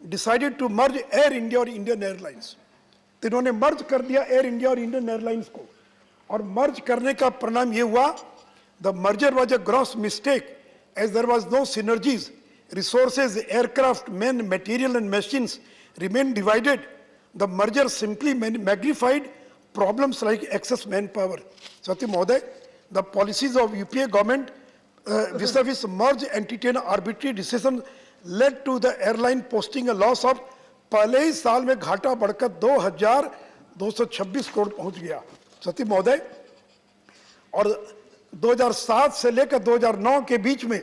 decided to merge Air India और इंडियन एयरलाइंस। तो इन्होंने मर्ज कर दिया एयर इंडिया और इंडियन एयरलाइंस को, और मर्ज करने का परिणाम ये हुआ, the merger was a gross mistake as there was no synergies, resources, aircraft, men, material and machines remain divided. The merger simply magnified problems like excess manpower. Satyam Mohoday, the policies of UPA government vis-a-vis merge entity and arbitrary decision led to the airline posting a loss of, पहले ही साल में घाटा बढ़कर 2,226 करोड़ पहुंच गया। सत्यम महोदय, और 2007 से लेकर 2009 के बीच में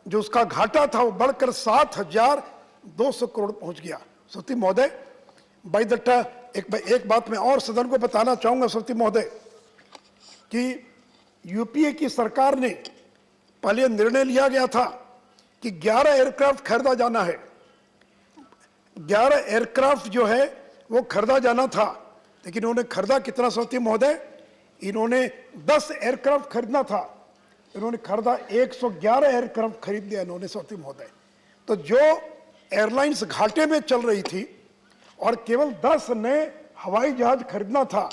जो उसका घाटा था वो बढ़कर 7,200 करोड़ पहुंच गया। सत्यम महोदय, बाय द एक बात मैं और सदन को बताना चाहूंगा सत्यम महोदय, कि यूपीए की सरकार ने पहले निर्णय लिया गया था कि 11 एयरक्राफ्ट खरीदा जाना है, 11 एयरक्राफ्ट जो है वो खरीदा जाना था, लेकिन इन्होंने खरीदा कितना सत्यम महोदय? इन्होंने 10 एयरक्राफ्ट खरीदना था, इन्होंने खरीदा 111 एयरक्राफ्ट खरीद लिया इन्होंने सत्यम महोदय। तो जो एयरलाइंस घाटे में चल रही थी और केवल 10 नए हवाई जहाज खरीदना था,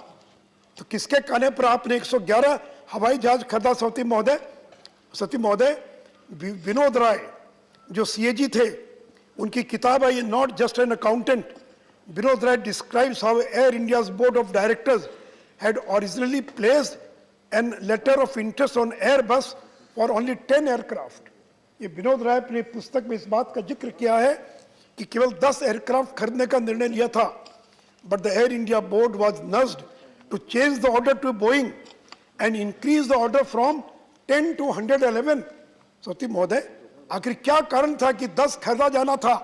तो किसके कहने पर आपने 111 हवाई जहाज खरीदा सत्यम महोदय? सत्यम महोदय, विनोद राय जो सीएजी थे, उनकी किताब है ये not just an accountant. Vinod Rai describes how Air India's board of directors had originally placed an letter of interest on Airbus for only 10 aircraft. ये विनोद राय ने पुस्तक में इस बात का जिक्र किया है कि केवल 10 एयरक्राफ्ट खरीदने का निर्णय लिया था, but the Air India board was nudged to change the order to Boeing and increase the order from 10 to 111। सत्यम महोदय, आखिर क्या कारण था कि 10 खरीदा जाना था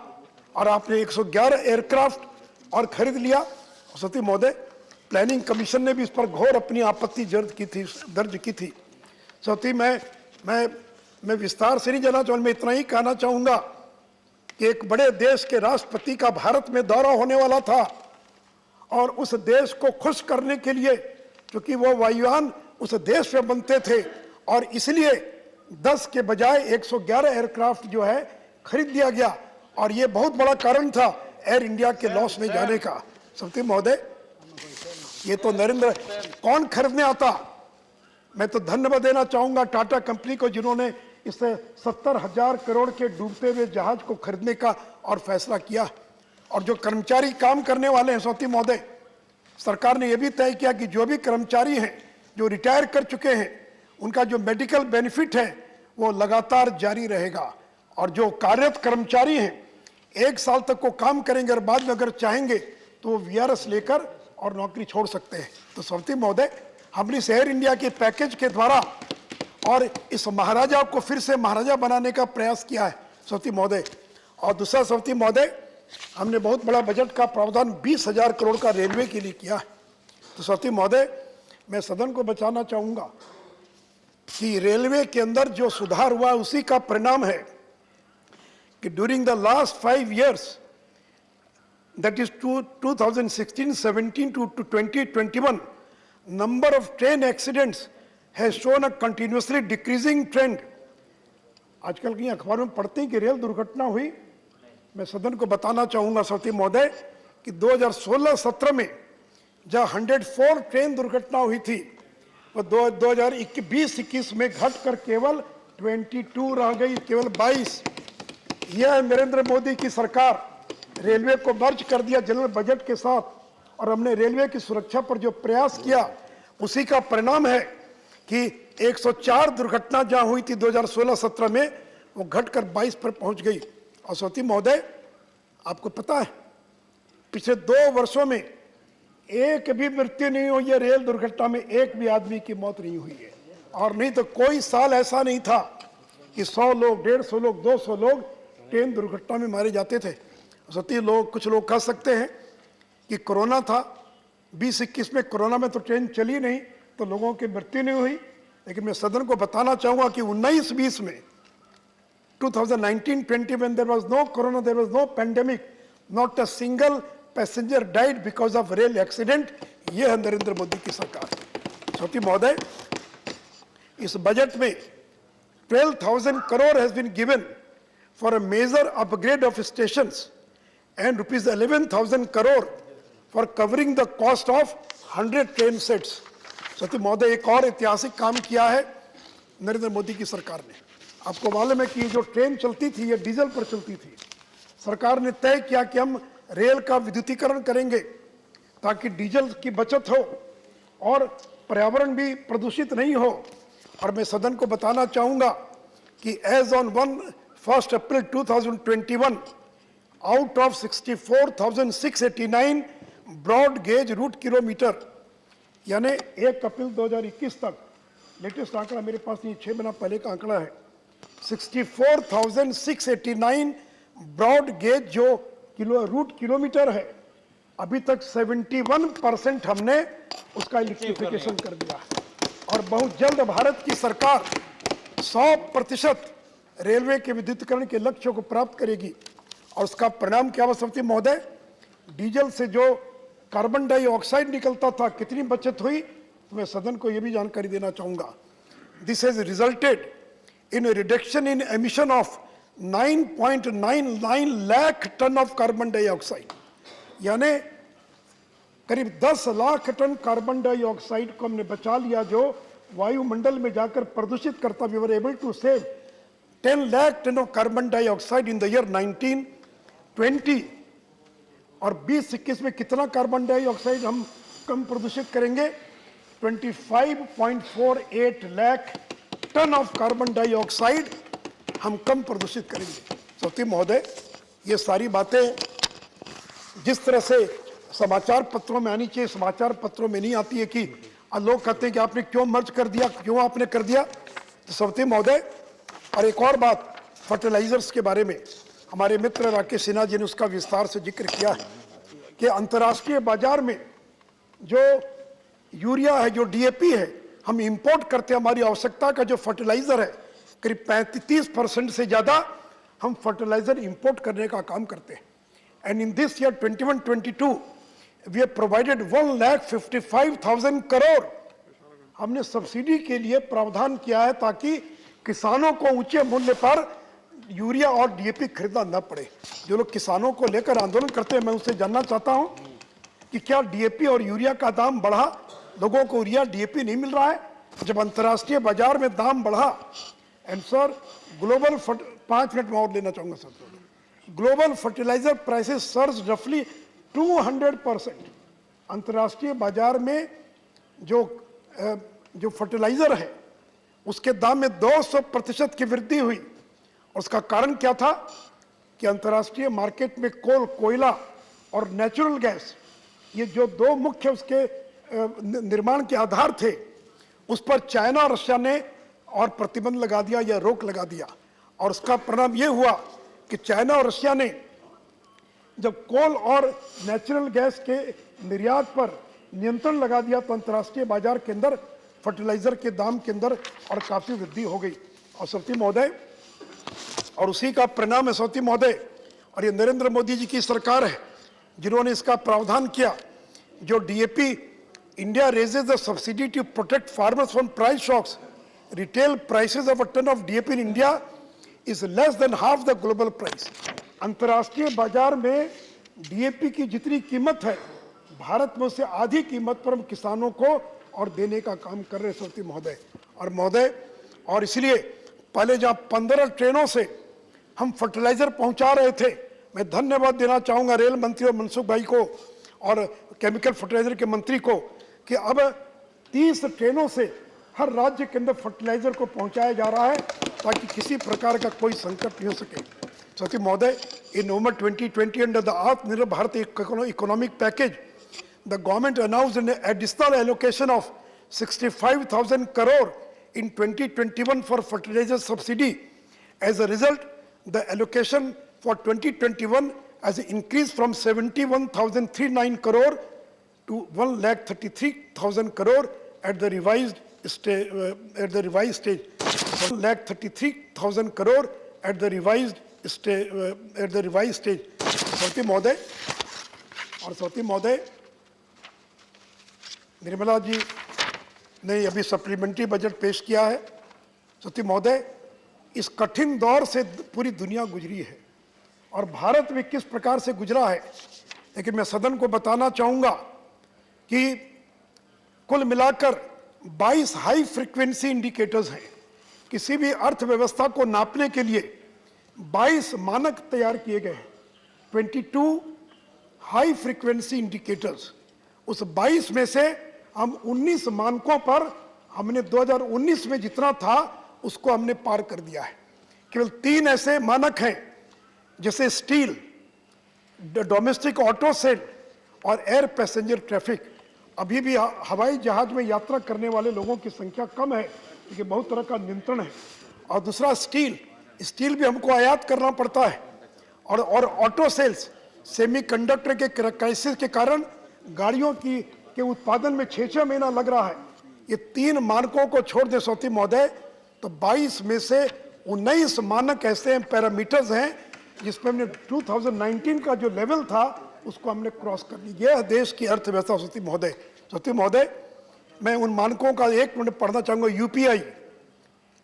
और आपने 111 एयरक्राफ्ट और खरीद लिया? सत्यम महोदय, प्लानिंग कमीशन ने भी इस पर घोर अपनी आपत्ति दर्ज की थी। सत्यम, मैं विस्तार से नहीं जाना चाहूँगा, मैं इतना ही कहना चाहूँगा कि एक बड़े देश के राष्ट्रपति का भारत में दौरा होने वाला था, और उस देश को खुश करने के लिए, क्योंकि वो वायुयान उस देश में बनते थे, और इसलिए 10 के बजाय 111 एयरक्राफ्ट जो है खरीद लिया गया, और ये बहुत बड़ा कारण था एयर इंडिया के लॉस में जाने का। सत्यम महोदय, ये तो नरेंद्र कौन खरीदने आता? मैं तो धन्यवाद देना चाहूंगा टाटा कंपनी को, जिन्होंने इस 70,000 करोड़ के डूबते हुए जहाज को खरीदने का और फैसला किया। और जो कर्मचारी काम करने वाले हैं सत्यम महोदय, सरकार ने यह भी तय किया कि जो भी कर्मचारी हैं जो रिटायर कर चुके हैं, उनका जो मेडिकल बेनिफिट है वो लगातार जारी रहेगा, और जो कार्यरत कर्मचारी हैं 1 साल तक वो काम करेंगे और बाद में अगर चाहेंगे तो वो वीआरएस लेकर और नौकरी छोड़ सकते हैं। तो सत्यम महोदय, हमने इस एयर इंडिया के पैकेज के द्वारा और इस महाराजा को फिर से महाराजा बनाने का प्रयास किया है सत्यम महोदय। और दूसरा सत्यम महोदय, हमने बहुत बड़ा बजट का प्रावधान 20,000 करोड़ का रेलवे के लिए किया है। तो सत्यम महोदय, मैं सदन को बचाना चाहूँगा कि रेलवे के अंदर जो सुधार हुआ उसी का परिणाम है कि during the last 5 years, that is 2016-17 to 2021, number of train accidents has shown a continuously decreasing trend. आजकल की अखबार में पढ़ते हैं कि रेल दुर्घटना हुई। मैं सदन को बताना चाहूँगा सत्यम महोदय कि 2016-17 में जहाँ 104 ट्रेन दुर्घटना हुई थी, वो 2020-21 में घटकर केवल 22 रह गई, केवल 22। यह है नरेंद्र मोदी की सरकार। रेलवे को मर्ज कर दिया जनरल बजट के साथ, और हमने रेलवे की सुरक्षा पर जो प्रयास किया उसी का परिणाम है कि 104 दुर्घटना जहां हुई थी 2016-17 में, वो घटकर 22 पर पहुंच गई। और सत्यम महोदय, आपको पता है पिछले 2 वर्षों में एक भी मृत्यु नहीं हुई है रेल दुर्घटना में, एक भी आदमी की मौत नहीं हुई है। और नहीं तो कोई साल ऐसा नहीं था कि 100 लोग, 150 लोग, 200 लोग ट्रेन दुर्घटना में मारे जाते थे। सत्य लोग, कुछ लोग कह सकते हैं कि कोरोना था, 2021 में कोरोना में तो ट्रेन चली नहीं तो लोगों की मृत्यु नहीं हुई। लेकिन मैं सदन को बताना चाहूँगा कि 19-20 में 2019-20 when there was no corona, there was no pandemic, not a single passenger died because of rail accident. ये है नरेंद्र मोदी की सरकार। श्रोती महोदय, इस बजट में 12,000 crore has been given for a major upgrade of stations and rupees 11,000 crore for covering the cost of 100 train sets। Shroti महोदय, एक और ऐतिहासिक काम किया है नरेंद्र मोदी की सरकार ने। आपको मालूम है कि जो ट्रेन चलती थी ये डीजल पर चलती थी। सरकार ने तय किया कि हम रेल का विद्युतीकरण करेंगे ताकि डीजल की बचत हो और पर्यावरण भी प्रदूषित नहीं हो। और मैं सदन को बताना चाहूँगा कि as on 1 April 2021 out of 64,689 broad gauge route kilometre, यानी 1 अप्रैल 2021 तक, लेटेस्ट आंकड़ा मेरे पास नहीं, 6 महीना पहले का आंकड़ा है, 64,689 ब्रॉड गेज जो रूट किलोमीटर है, अभी तक 71% हमने उसका इलेक्ट्रिफिकेशन कर दिया है। और बहुत जल्द भारत की सरकार 100% रेलवे के विद्युतीकरण के लक्ष्य को प्राप्त करेगी। और उसका परिणाम क्या हो सकती है महोदय? डीजल से जो कार्बन डाइऑक्साइड निकलता था, कितनी बचत हुई, तो मैं सदन को यह भी जानकारी देना चाहूंगा। This has resulted in reduction in emission of 9.99 lakh ton of carbon dioxide, यानी करीब 10 लाख टन कार्बन डाइऑक्साइड को हमने बचा लिया जो वायुमंडल में जाकर प्रदूषित करता। We were able to save 10 lakh ton of carbon dioxide in the year 1920। और 2021 में कितना कार्बन डाइऑक्साइड हम कम प्रदूषित करेंगे? 25.48 lakh ton of carbon dioxide हम कम प्रदूषित करेंगे। श्रोती महोदय, ये सारी बातें जिस तरह से समाचार पत्रों में आनी चाहिए, समाचार पत्रों में नहीं आती है कि लोग कहते हैं कि आपने क्यों मर्ज कर दिया, क्यों आपने कर दिया। तो श्रोती महोदय, और एक और बात फर्टिलाइजर्स के बारे में, हमारे मित्र राकेश सिन्हा जी ने उसका विस्तार से जिक्र किया है कि अंतर्राष्ट्रीय बाजार में जो यूरिया है, जो डीएपी है, हम इंपोर्ट करते हैं। हमारी आवश्यकता का जो फर्टिलाइजर है, करीब 35% से ज़्यादा हम फर्टिलाइजर इंपोर्ट करने का काम करते हैं। And in this year 21-22 we have provided 1,55,000 crore हमने सब्सिडी के लिए प्रावधान किया है ताकि किसानों को ऊंचे मूल्य पर यूरिया और डीएपी खरीदना न पड़े। जो लोग किसानों को लेकर आंदोलन करते हैं, मैं उनसे जानना चाहता हूं कि क्या डीएपी और यूरिया का दाम बढ़ा? लोगों को यूरिया डीएपी नहीं मिल रहा है जब अंतर्राष्ट्रीय बाजार में दाम बढ़ा। एंड सर, ग्लोबल 5 मिनट में और लेना चाहूंगा sir. Global fertiliser prices surge रफली 200%। अंतर्राष्ट्रीय बाजार में जो फर्टिलाइजर है उसके दाम में 200% की वृद्धि हुई। और उसका कारण क्या था कि अंतर्राष्ट्रीय मार्केट में कोयला और नेचुरल गैस, ये जो दो मुख्य उसके निर्माण के आधार थे, उस पर चाइना और रशिया ने और प्रतिबंध लगा दिया या रोक लगा दिया। और उसका परिणाम ये हुआ कि चाइना और रशिया ने जब कोल और नेचुरल गैस के निर्यात पर नियंत्रण लगा दिया तो अंतर्राष्ट्रीय बाजार के अंदर फर्टिलाइजर के दाम के अंदर और काफी वृद्धि हो गई। और श्रोती महोदय, और उसी का परिणाम है श्रोती महोदय, और ये नरेंद्र मोदी जी की सरकार है जिन्होंने इसका प्रावधान किया। जो DAP, India raises the subsidy to protect farmers from price shocks. Retail prices of a ton of DAP in India is less than half the global price. अंतर्राष्ट्रीय बाजार में डीएपी की जितनी कीमत है, भारत में उससे आधी कीमत पर हम किसानों को और देने का काम कर रहे श्रोती महोदय। और महोदय, और इसलिए पहले जहां 15 ट्रेनों से हम फर्टिलाइजर पहुंचा रहे थे, मैं धन्यवाद देना चाहूंगा रेल मंत्री और मनसुख भाई को और केमिकल फर्टिलाइजर के मंत्री को कि अब 30 ट्रेनों से हर राज्य के अंदर फर्टिलाइजर को पहुंचाया जा रहा है ताकि किसी प्रकार का कोई संकट नहीं हो सके। श्रोती महोदय, इन नवंबर 2020 अंडर द आत्मनिर्भर Bharat economic package, the government announced an additional allocation of 65,000 crore in 2021 for fertilizer subsidy. As a result, the allocation for 2021 has increased from 71,039 crore to 1,33,000 crore at the revised stage. 1,33,000 crore at the revised stage. Shroti महोदय, और सौती महोदय, निर्मला जी ने अभी supplementary budget पेश किया है। सौती महोदय, इस कठिन दौर से पूरी दुनिया गुजरी है और भारत भी किस प्रकार से गुजरा है, लेकिन मैं सदन को बताना चाहूँगा कि कुल मिलाकर 22 हाई फ्रीक्वेंसी इंडिकेटर्स हैं। किसी भी अर्थव्यवस्था को नापने के लिए 22 मानक तैयार किए गए हैं, 22 हाई फ्रीक्वेंसी इंडिकेटर्स। उस 22 में से हम 19 मानकों पर हमने 2019 में जितना था उसको हमने पार कर दिया है। केवल 3 ऐसे मानक हैं जैसे स्टील, डोमेस्टिक ऑटो सेल और एयर पैसेंजर ट्रैफिक। अभी भी हवाई जहाज में यात्रा करने वाले लोगों की संख्या कम है क्योंकि बहुत तरह का नियंत्रण है। और दूसरा स्टील भी हमको आयात करना पड़ता है। और ऑटो सेल्स, सेमीकंडक्टर के क्राइसिस के कारण गाड़ियों के उत्पादन में 6-6 महीना लग रहा है। ये 3 मानकों को छोड़ दे सौती महोदय तो 22 में से 19 मानक ऐसे पैरामीटर्स हैं जिसमें हमने 2019 का जो लेवल था उसको हमने क्रॉस कर लिया। यह देश की अर्थव्यवस्था। सौती महोदय, मैं उन मानकों का 1 मिनट पढ़ना चाहूँगा। UPI,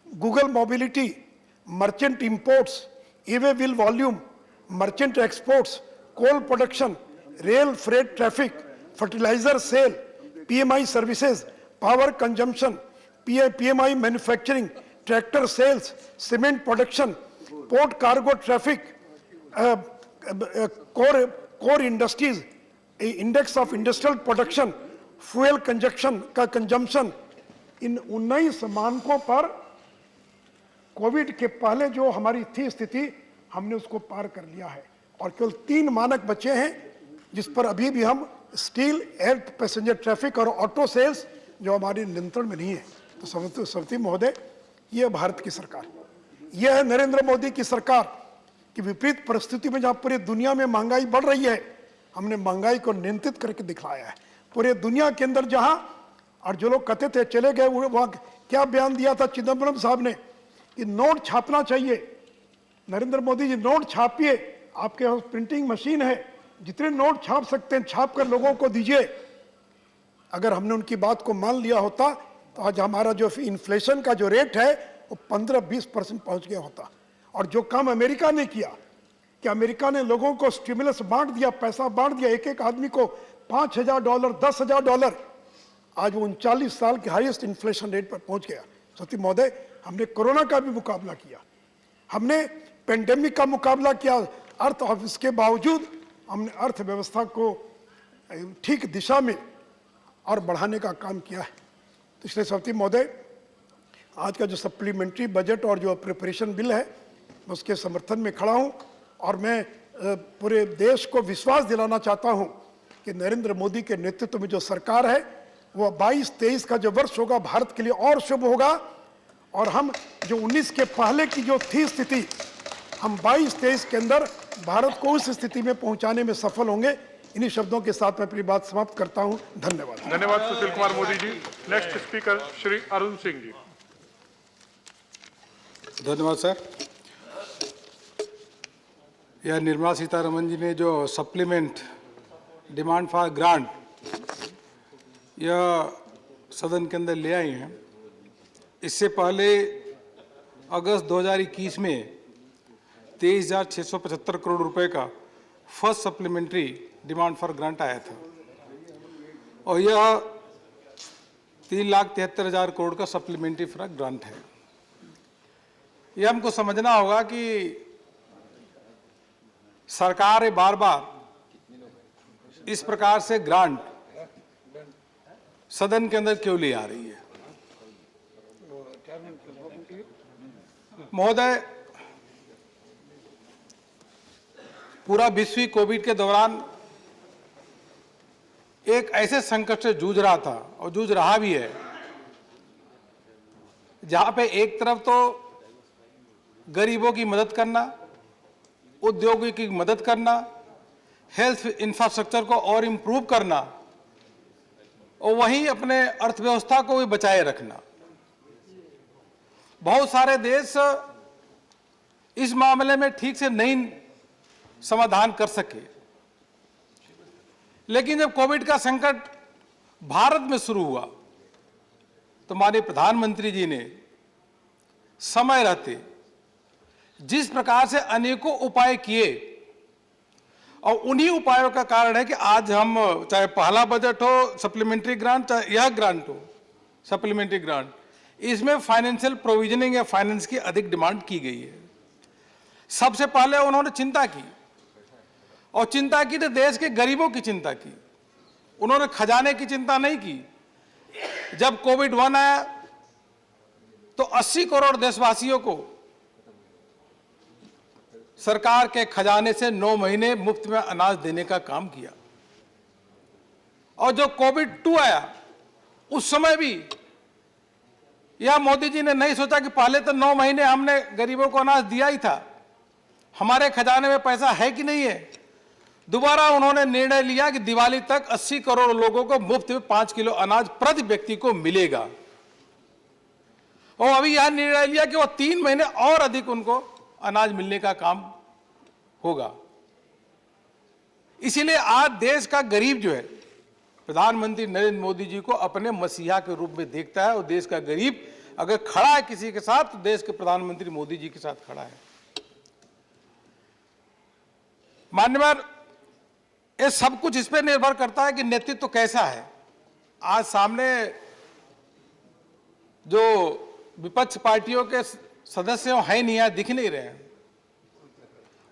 Google mobility, merchant imports, e-way bill volume, merchant exports, coal production, rail freight traffic, fertiliser sale, PMI services, power consumption, PMI manufacturing, tractor sales, cement production, port cargo traffic, core industries, index of industrial production, fuel consumption. इन 19 मानकों पर Covid के पहले जो हमारी थी स्थिति, हमने उसको पार कर लिया है और केवल 3 मानक बचे हैं जिस पर अभी भी हम स्टील, एयर पैसेंजर ट्रैफिक और ऑटो सेल्स जो हमारे नियंत्रण में नहीं है। तो सौती महोदय, यह भारत की सरकार, यह है नरेंद्र मोदी की सरकार कि विपरीत परिस्थिति में जहां पूरी दुनिया में महंगाई बढ़ रही है, हमने महंगाई को नियंत्रित करके दिखाया है। पूरे दुनिया के अंदर जहां, और जो लोग कहते थे चले गए, वहां क्या बयान दिया था चिदम्बरम साहब ने कि नोट छापना चाहिए। नरेंद्र मोदी जी, नोट छापिए, आपके पास प्रिंटिंग मशीन है, जितने नोट छाप सकते हैं छाप कर लोगों को दीजिए। अगर हमने उनकी बात को मान लिया होता तो आज हमारा जो इन्फ्लेशन का जो रेट है वो 15-20% पहुंच गया होता। और जो काम अमेरिका ने किया कि अमेरिका ने लोगों को स्टिमुलस बांट दिया, पैसा बांट दिया, एक आदमी को $5,000, $10,000, आज वो 39 साल के हाईएस्ट इन्फ्लेशन रेट पर पहुंच गया। सौती महोदय, हमने कोरोना का भी मुकाबला किया, हमने पेंडेमिक का मुकाबला किया, और इसके बावजूद हमने अर्थव्यवस्था को ठीक दिशा में और बढ़ाने का काम किया है। तो इसलिए सौती महोदय, आज का जो सप्लीमेंट्री बजट और जो प्रिपरेशन बिल है, मैं उसके समर्थन में खड़ा हूँ और मैं पूरे देश को विश्वास दिलाना चाहता हूँ कि नरेंद्र मोदी के नेतृत्व में जो सरकार है वो 22-23 का जो वर्ष होगा भारत के लिए और शुभ होगा। और हम जो 19 के पहले की जो थी स्थिति, हम 22-23 के अंदर भारत को उस स्थिति में पहुंचाने में सफल होंगे। इन्हीं शब्दों के साथ मैं अपनी बात समाप्त करता हूं। धन्यवाद।
धन्यवाद सुशील कुमार मोदी जी। Next speaker Shri Arun Singh ji.
धन्यवाद सर। यह निर्मला सीतारमन जी ने जो सप्लीमेंट डिमांड फॉर ग्रांट यह सदन के अंदर ले आई हैं, इससे पहले अगस्त 2021 में 23,675 करोड़ रुपए का first supplementary demand for grant आया था और यह 3,73,000 करोड़ का सप्लीमेंट्री फॉर ग्रांट है। यह हमको समझना होगा कि सरकार बार बार इस प्रकार से ग्रांट सदन के अंदर क्यों ले आ रही है। महोदय, पूरा विश्व ही कोविड के दौरान एक ऐसे संकट से जूझ रहा था और जूझ रहा भी है, जहां पे एक तरफ तो गरीबों की मदद करना, उद्योगों की मदद करना, हेल्थ इंफ्रास्ट्रक्चर को और इम्प्रूव करना और वहीं अपने अर्थव्यवस्था को भी बचाए रखना। बहुत सारे देश इस मामले में ठीक से नहीं समाधान कर सके, लेकिन जब कोविड का संकट भारत में शुरू हुआ तो माननीय प्रधानमंत्री जी ने समय रहते जिस प्रकार से अनेकों उपाय किए, और उन्हीं उपायों का कारण है कि आज हम, चाहे पहला बजट हो सप्लीमेंट्री ग्रांट, चाहे यह ग्रांट हो सप्लीमेंट्री ग्रांट, इसमें फाइनेंशियल प्रोविजनिंग या फाइनेंस की अधिक डिमांड की गई है। सबसे पहले उन्होंने चिंता की, और चिंता की तो देश के गरीबों की चिंता की। उन्होंने खजाने की चिंता नहीं की। जब कोविड-1 आया तो 80 करोड़ देशवासियों को सरकार के खजाने से 9 महीने मुफ्त में अनाज देने का काम किया। और जो कोविड-2 आया उस समय भी यह मोदी जी ने नहीं सोचा कि पहले तो 9 महीने हमने गरीबों को अनाज दिया ही था, हमारे खजाने में पैसा है कि नहीं है। दोबारा उन्होंने निर्णय लिया कि दिवाली तक 80 करोड़ लोगों को मुफ्त में 5 किलो अनाज प्रति व्यक्ति को मिलेगा। और अभी यह निर्णय लिया कि वो 3 महीने और अधिक उनको अनाज मिलने का काम होगा। इसीलिए आज देश का गरीब जो है, प्रधानमंत्री नरेंद्र मोदी जी को अपने मसीहा के रूप में देखता है, और देश का गरीब अगर खड़ा है किसी के साथ तो देश के प्रधानमंत्री मोदी जी के साथ खड़ा है। मान्यवर, ये सब कुछ इस पर निर्भर करता है कि नेतृत्व तो कैसा है। आज सामने जो विपक्ष पार्टियों के सदस्य हैं नहीं, यहाँ दिख नहीं रहे हैं,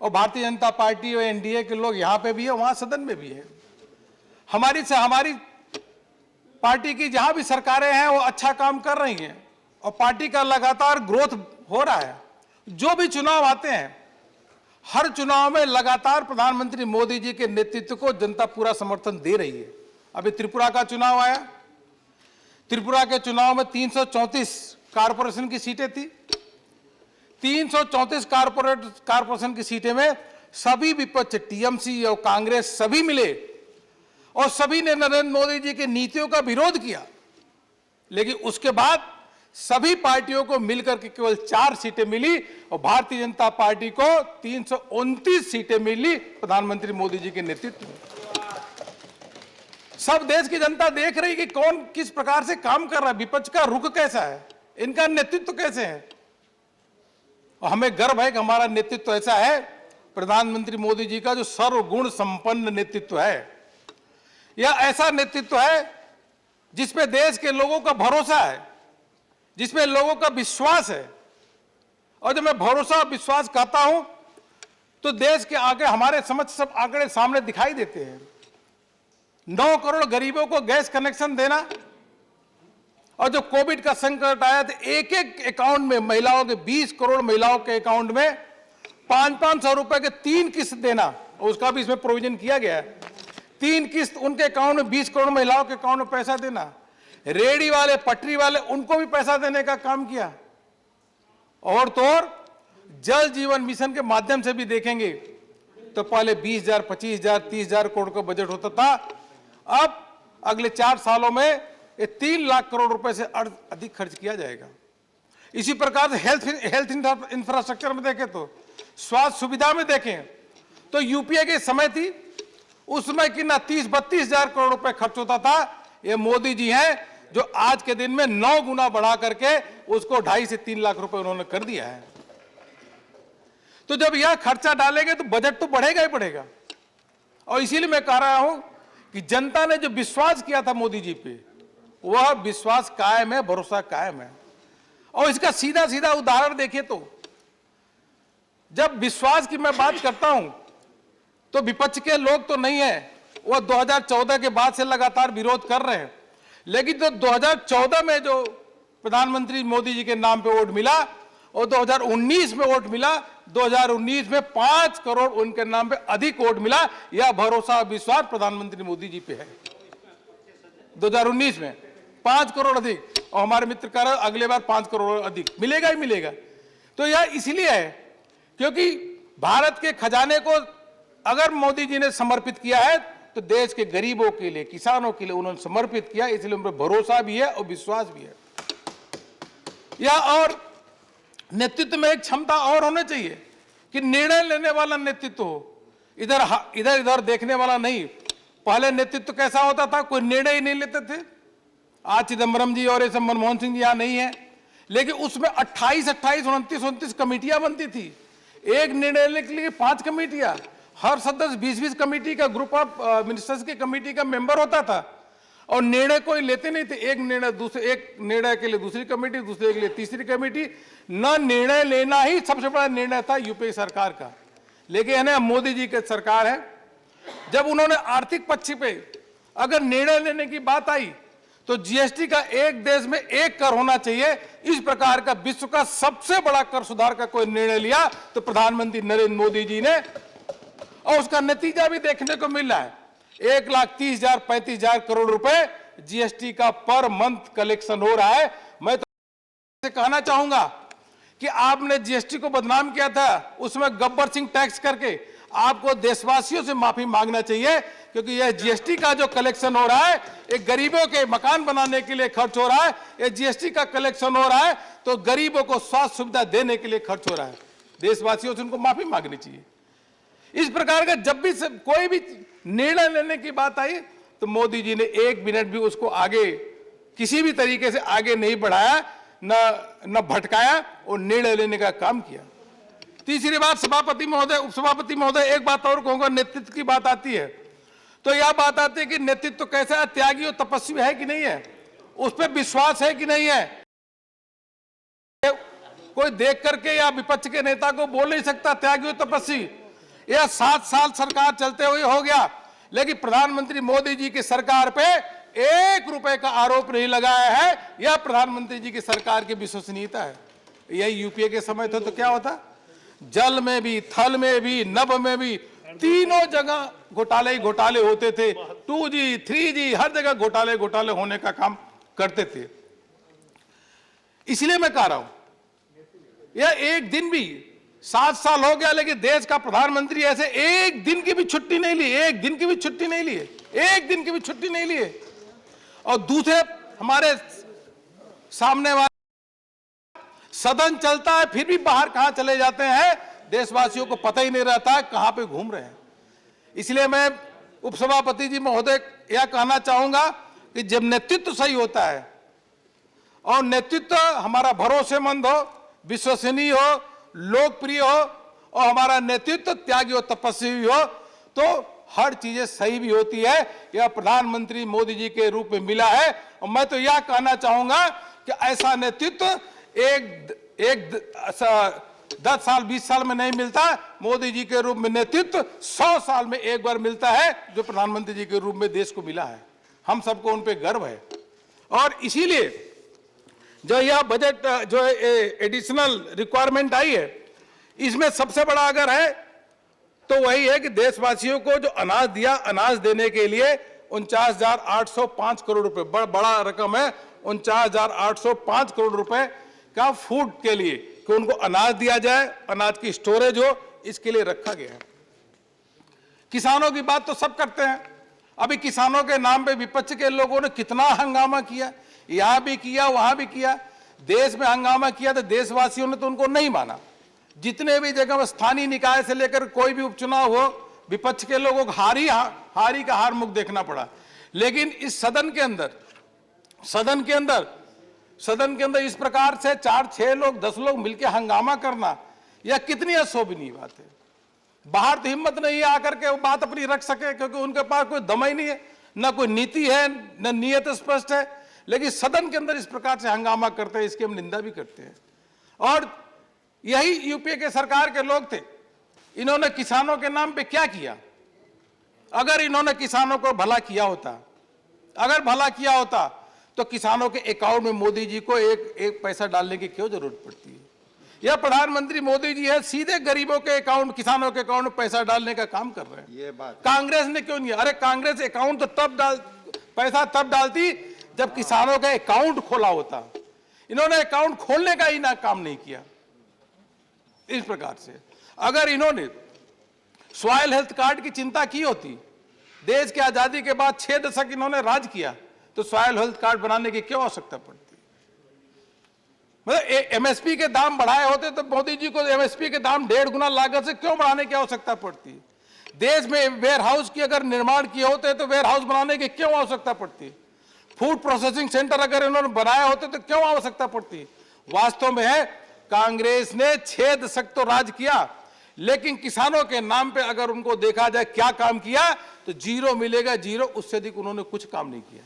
और भारतीय जनता पार्टी और एनडीए के लोग यहाँ पे भी है, वहाँ सदन में भी है। हमारी पार्टी की जहाँ भी सरकारें हैं वो अच्छा काम कर रही हैं, और पार्टी का लगातार ग्रोथ हो रहा है। जो भी चुनाव आते हैं, हर चुनाव में लगातार प्रधानमंत्री मोदी जी के नेतृत्व को जनता पूरा समर्थन दे रही है। अभी त्रिपुरा का चुनाव आया, त्रिपुरा के चुनाव में 334 कारपोरेशन की सीटें थी। 334 कारपोरेशन की सीटें में सभी विपक्ष, टीएमसी और कांग्रेस सभी मिले, और सभी ने नरेंद्र मोदी जी की नीतियों का विरोध किया। लेकिन उसके बाद सभी पार्टियों को मिलकर के केवल 4 सीटें मिली, और भारतीय जनता पार्टी को 329 सीटें मिली प्रधानमंत्री मोदी जी के नेतृत्व में। सब देश की जनता देख रही कि कौन किस प्रकार से काम कर रहा है, विपक्ष का रुख कैसा है, इनका नेतृत्व कैसे है। और हमें गर्व है कि हमारा नेतृत्व ऐसा है, प्रधानमंत्री मोदी जी का जो सर्वगुण संपन्न नेतृत्व है, यह ऐसा नेतृत्व है जिसपे देश के लोगों का भरोसा है, जिसमें लोगों का विश्वास है। और जब मैं भरोसा और विश्वास कहता हूं तो देश के आगे हमारे समझ सब आंकड़े सामने दिखाई देते हैं। 9 करोड़ गरीबों को गैस कनेक्शन देना, और जब कोविड का संकट आया तो एक एक अकाउंट में महिलाओं के 20 करोड़ महिलाओं के अकाउंट में 500-500 रुपए के 3 किस्त देना, और उसका भी इसमें प्रोविजन किया गया है। 3 किस्त उनके अकाउंट में 20 करोड़ महिलाओं के अकाउंट में पैसा देना। रेडी वाले, पटरी वाले, उनको भी पैसा देने का काम किया। और तो और जल जीवन मिशन के माध्यम से भी देखेंगे तो पहले 20,000, 25,000, 30,000 करोड़ का बजट होता था, अब अगले 4 सालों में ये 3 लाख करोड़ रुपए से अधिक खर्च किया जाएगा। इसी प्रकार से हेल्थ इंफ्रास्ट्रक्चर में देखें तो, स्वास्थ्य सुविधा में देखें तो यूपीए के समय थी, उस समय कि ना 30-32,000 करोड़ रुपए खर्च होता था। ये मोदी जी हैं जो आज के दिन में 9 गुना बढ़ा करके उसको 2.5 से 3 लाख रुपए उन्होंने कर दिया है। तो जब यह खर्चा डालेंगे तो बजट तो बढ़ेगा ही बढ़ेगा। और इसीलिए मैं कह रहा हूं कि जनता ने जो विश्वास किया था मोदी जी पे, वह विश्वास कायम है, भरोसा कायम है। और इसका सीधा सीधा उदाहरण देखिए तो, जब विश्वास की मैं बात करता हूं तो विपक्ष के लोग तो नहीं है, वह 2014 के बाद से लगातार विरोध कर रहे हैं। लेकिन जो 2014 में जो प्रधानमंत्री मोदी जी के नाम पे वोट मिला और 2019 में वोट मिला, 2019 में 5 करोड़ उनके नाम पे अधिक वोट मिला। यह भरोसा विश्वास प्रधानमंत्री मोदी जी पे है। 2019 में 5 करोड़ अधिक, और हमारे मित्र कह रहे अगले बार 5 करोड़ अधिक मिलेगा ही मिलेगा। तो यह इसलिए है क्योंकि भारत के खजाने को अगर मोदी जी ने समर्पित किया है तो देश के गरीबों के लिए, किसानों के लिए उन्होंने समर्पित किया, इसलिए उन पर भरोसा भी है और विश्वास भी है। या और नेतृत्व में एक क्षमता और होनी चाहिए कि निर्णय लेने वाला नेतृत्व हो, इधर इधर देखने वाला नहीं। पहले नेतृत्व कैसा होता था, कोई निर्णय ही नहीं लेते थे। आज चिदम्बरम जी और ये सब मनमोहन सिंह जी यहाँ नहीं है, लेकिन उसमें 28, 29 कमेटियां बनती थी। एक निर्णय लेने के लिए 5 कमेटियां, हर सदस्य 20-20 कमेटी का, ग्रुप ऑफ मिनिस्टर्स की कमेटी का मेंबर होता था, और निर्णय कोई लेते नहीं थे। एक निर्णय के लिए दूसरी कमेटी, दूसरे के लिए तीसरी कमेटी। न निर्णय लेना ही सबसे बड़ा निर्णय था यूपीए सरकार का। लेकिन है ना, मोदी जी की सरकार है, जब उन्होंने आर्थिक पक्ष पे अगर निर्णय लेने की बात आई तो जीएसटी का एक देश में 1 कर होना चाहिए, इस प्रकार का विश्व का सबसे बड़ा कर सुधार का कोई निर्णय लिया तो प्रधानमंत्री नरेंद्र मोदी जी ने, और उसका नतीजा भी देखने को मिल रहा है। 1,30,000 35,000 करोड़ रुपए जीएसटी का पर मंथ कलेक्शन हो रहा है। मैं तो कहना चाहूंगा कि आपने जीएसटी को बदनाम किया था, उसमें गब्बर सिंह टैक्स करके, आपको देशवासियों से माफी मांगना चाहिए, क्योंकि यह जीएसटी का जो कलेक्शन हो रहा है, एक गरीबों के मकान बनाने के लिए खर्च हो रहा है। ये जीएसटी का कलेक्शन हो रहा है तो गरीबों को स्वास्थ्य सुविधा देने के लिए खर्च हो रहा है। देशवासियों से उनको माफी मांगनी चाहिए। इस प्रकार का जब भी कोई भी निर्णय लेने की बात आई तो मोदी जी ने 1 मिनट भी उसको आगे किसी भी तरीके से आगे नहीं बढ़ाया, न भटकाया, और निर्णय लेने का काम किया। तीसरी बात, सभापति महोदय, उपसभापति महोदय, एक बात और कहूंगा, नेतृत्व की बात आती है तो यह बात आती है कि नेतृत्व कैसा है, त्यागी और तपस्वी है कि नहीं है, उस पर विश्वास है कि नहीं है। कोई देख करके या विपक्ष के नेता को बोल नहीं सकता त्यागी और तपस्वी। यह 7 साल सरकार चलते हुए हो गया, लेकिन प्रधानमंत्री मोदी जी की सरकार पे 1 रुपए का आरोप नहीं लगाया है। यह प्रधानमंत्री जी की सरकार की विश्वसनीयता है। यही यूपीए के समय था तो क्या होता, जल में भी, थल में भी, नभ में भी, तीनों जगह घोटाले ही घोटाले होते थे। 2G 3G हर जगह घोटाले होने का काम करते थे। इसलिए मैं कह रहा हूं, यह एक दिन भी, 7 साल हो गया लेकिन देश का प्रधानमंत्री ऐसे एक दिन की भी छुट्टी नहीं ली, एक दिन की भी छुट्टी नहीं ली, एक दिन की भी छुट्टी नहीं ली। और दूसरे हमारे सामने वाले सदन चलता है फिर भी बाहर कहां चले जाते हैं, देशवासियों को पता ही नहीं रहता है कहां पे घूम रहे हैं। इसलिए मैं उपसभापति जी महोदय यह कहना चाहूंगा कि जब नेतृत्व सही होता है और नेतृत्व हमारा भरोसेमंद हो, विश्वसनीय हो, लोकप्रिय हो, और हमारा नेतृत्व त्यागी और तपस्वी हो, तो हर चीजें सही भी होती है। यह प्रधानमंत्री मोदी जी के रूप में मिला है। और मैं तो यह कहना चाहूंगा कि ऐसा नेतृत्व एक 10 साल 20 साल में नहीं मिलता। मोदी जी के रूप में नेतृत्व 100 साल में एक बार मिलता है, जो प्रधानमंत्री जी के रूप में देश को मिला है। हम सबको उन पे गर्व है। और इसीलिए जो यह बजट जो एडिशनल रिक्वायरमेंट आई है, इसमें सबसे बड़ा अगर है तो वही है कि देशवासियों को जो अनाज दिया, अनाज देने के लिए 49,805 करोड़ रुपए, बड़ा रकम है। 49,805 करोड़ रुपए का फूड के लिए, कि उनको अनाज दिया जाए, अनाज की स्टोरेज हो, इसके लिए रखा गया है। किसानों की बात तो सब करते हैं। अभी किसानों के नाम पे विपक्ष के लोगों ने कितना हंगामा किया, यहां भी किया, वहां भी किया, देश में हंगामा किया, तो देशवासियों ने तो उनको नहीं माना। जितने भी जगह स्थानीय निकाय से लेकर कोई भी उपचुनाव हो, विपक्ष के लोगों को हारी का हार मुख देखना पड़ा। लेकिन इस सदन के अंदर इस प्रकार से 4-6 लोग, 10 लोग मिलकर हंगामा करना, यह कितनी अशोभनीय बात है। बाहर तो हिम्मत नहीं है आकर के वो बात अपनी रख सके, क्योंकि उनके पास कोई दम ही नहीं है, न कोई नीति है, न नीयत स्पष्ट है। लेकिन सदन के अंदर इस प्रकार से हंगामा करते हैं, इसकी हम निंदा भी करते हैं। और यही यूपीए के सरकार के लोग थे। इन्होंने किसानों के नाम पे क्या किया? अगर इन्होंने किसानों को भला किया होता, तो किसानों के अकाउंट में मोदी जी को एक पैसा डालने की क्यों जरूरत पड़ती है? यह प्रधानमंत्री मोदी जी है, सीधे गरीबों के अकाउंट, किसानों के अकाउंट में पैसा डालने का काम कर रहे हैं।
ये बात
कांग्रेस ने क्यों नहीं? अरे कांग्रेस अकाउंट तो पैसा तब डालती जब किसानों का अकाउंट खोला होता। इन्होंने अकाउंट खोलने का ही ना काम नहीं किया। इस प्रकार से अगर इन्होंने सॉइल हेल्थ कार्ड की चिंता की होती, देश की आजादी के बाद 6 दशक इन्होंने राज किया, तो सॉइल हेल्थ कार्ड बनाने की क्यों आवश्यकता पड़ती? मतलब एमएसपी के दाम बढ़ाए होते तो मोदी जी को एमएसपी के दाम 1.5 गुना लागत से क्यों बढ़ाने की आवश्यकता पड़ती? देश में वेयर हाउस की अगर निर्माण किए होते तो वेयर हाउस बनाने की क्यों आवश्यकता पड़ती? फूड प्रोसेसिंग सेंटर अगर इन्होंने बनाया होते तो क्यों आवश्यकता पड़ती? वास्तव में है कांग्रेस ने 6 दशक तो राज किया, लेकिन किसानों के नाम पे अगर उनको देखा जाए क्या काम किया तो जीरो मिलेगा, जीरो। उससे अधिक उन्होंने कुछ काम नहीं किया।